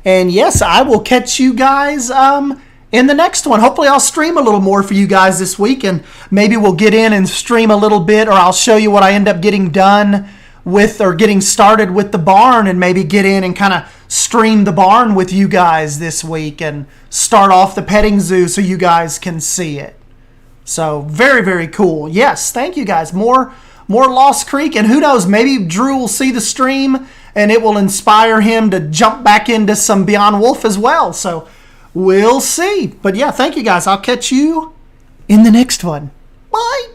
And yes, I will catch you guys in the next one. Hopefully I'll stream a little more for you guys this week, and maybe we'll get in and stream a little bit, or I'll show you what I end up getting done with, or getting started with the barn, and maybe get in and kind of stream the barn with you guys this week and start off the petting zoo so you guys can see it. So very, very cool. Yes, thank you guys. More Lost Creek, and who knows, maybe Drew will see the stream and it will inspire him to jump back into some Beyond Wolf as well. So we'll see. But yeah, thank you guys. I'll catch you in the next one. Bye.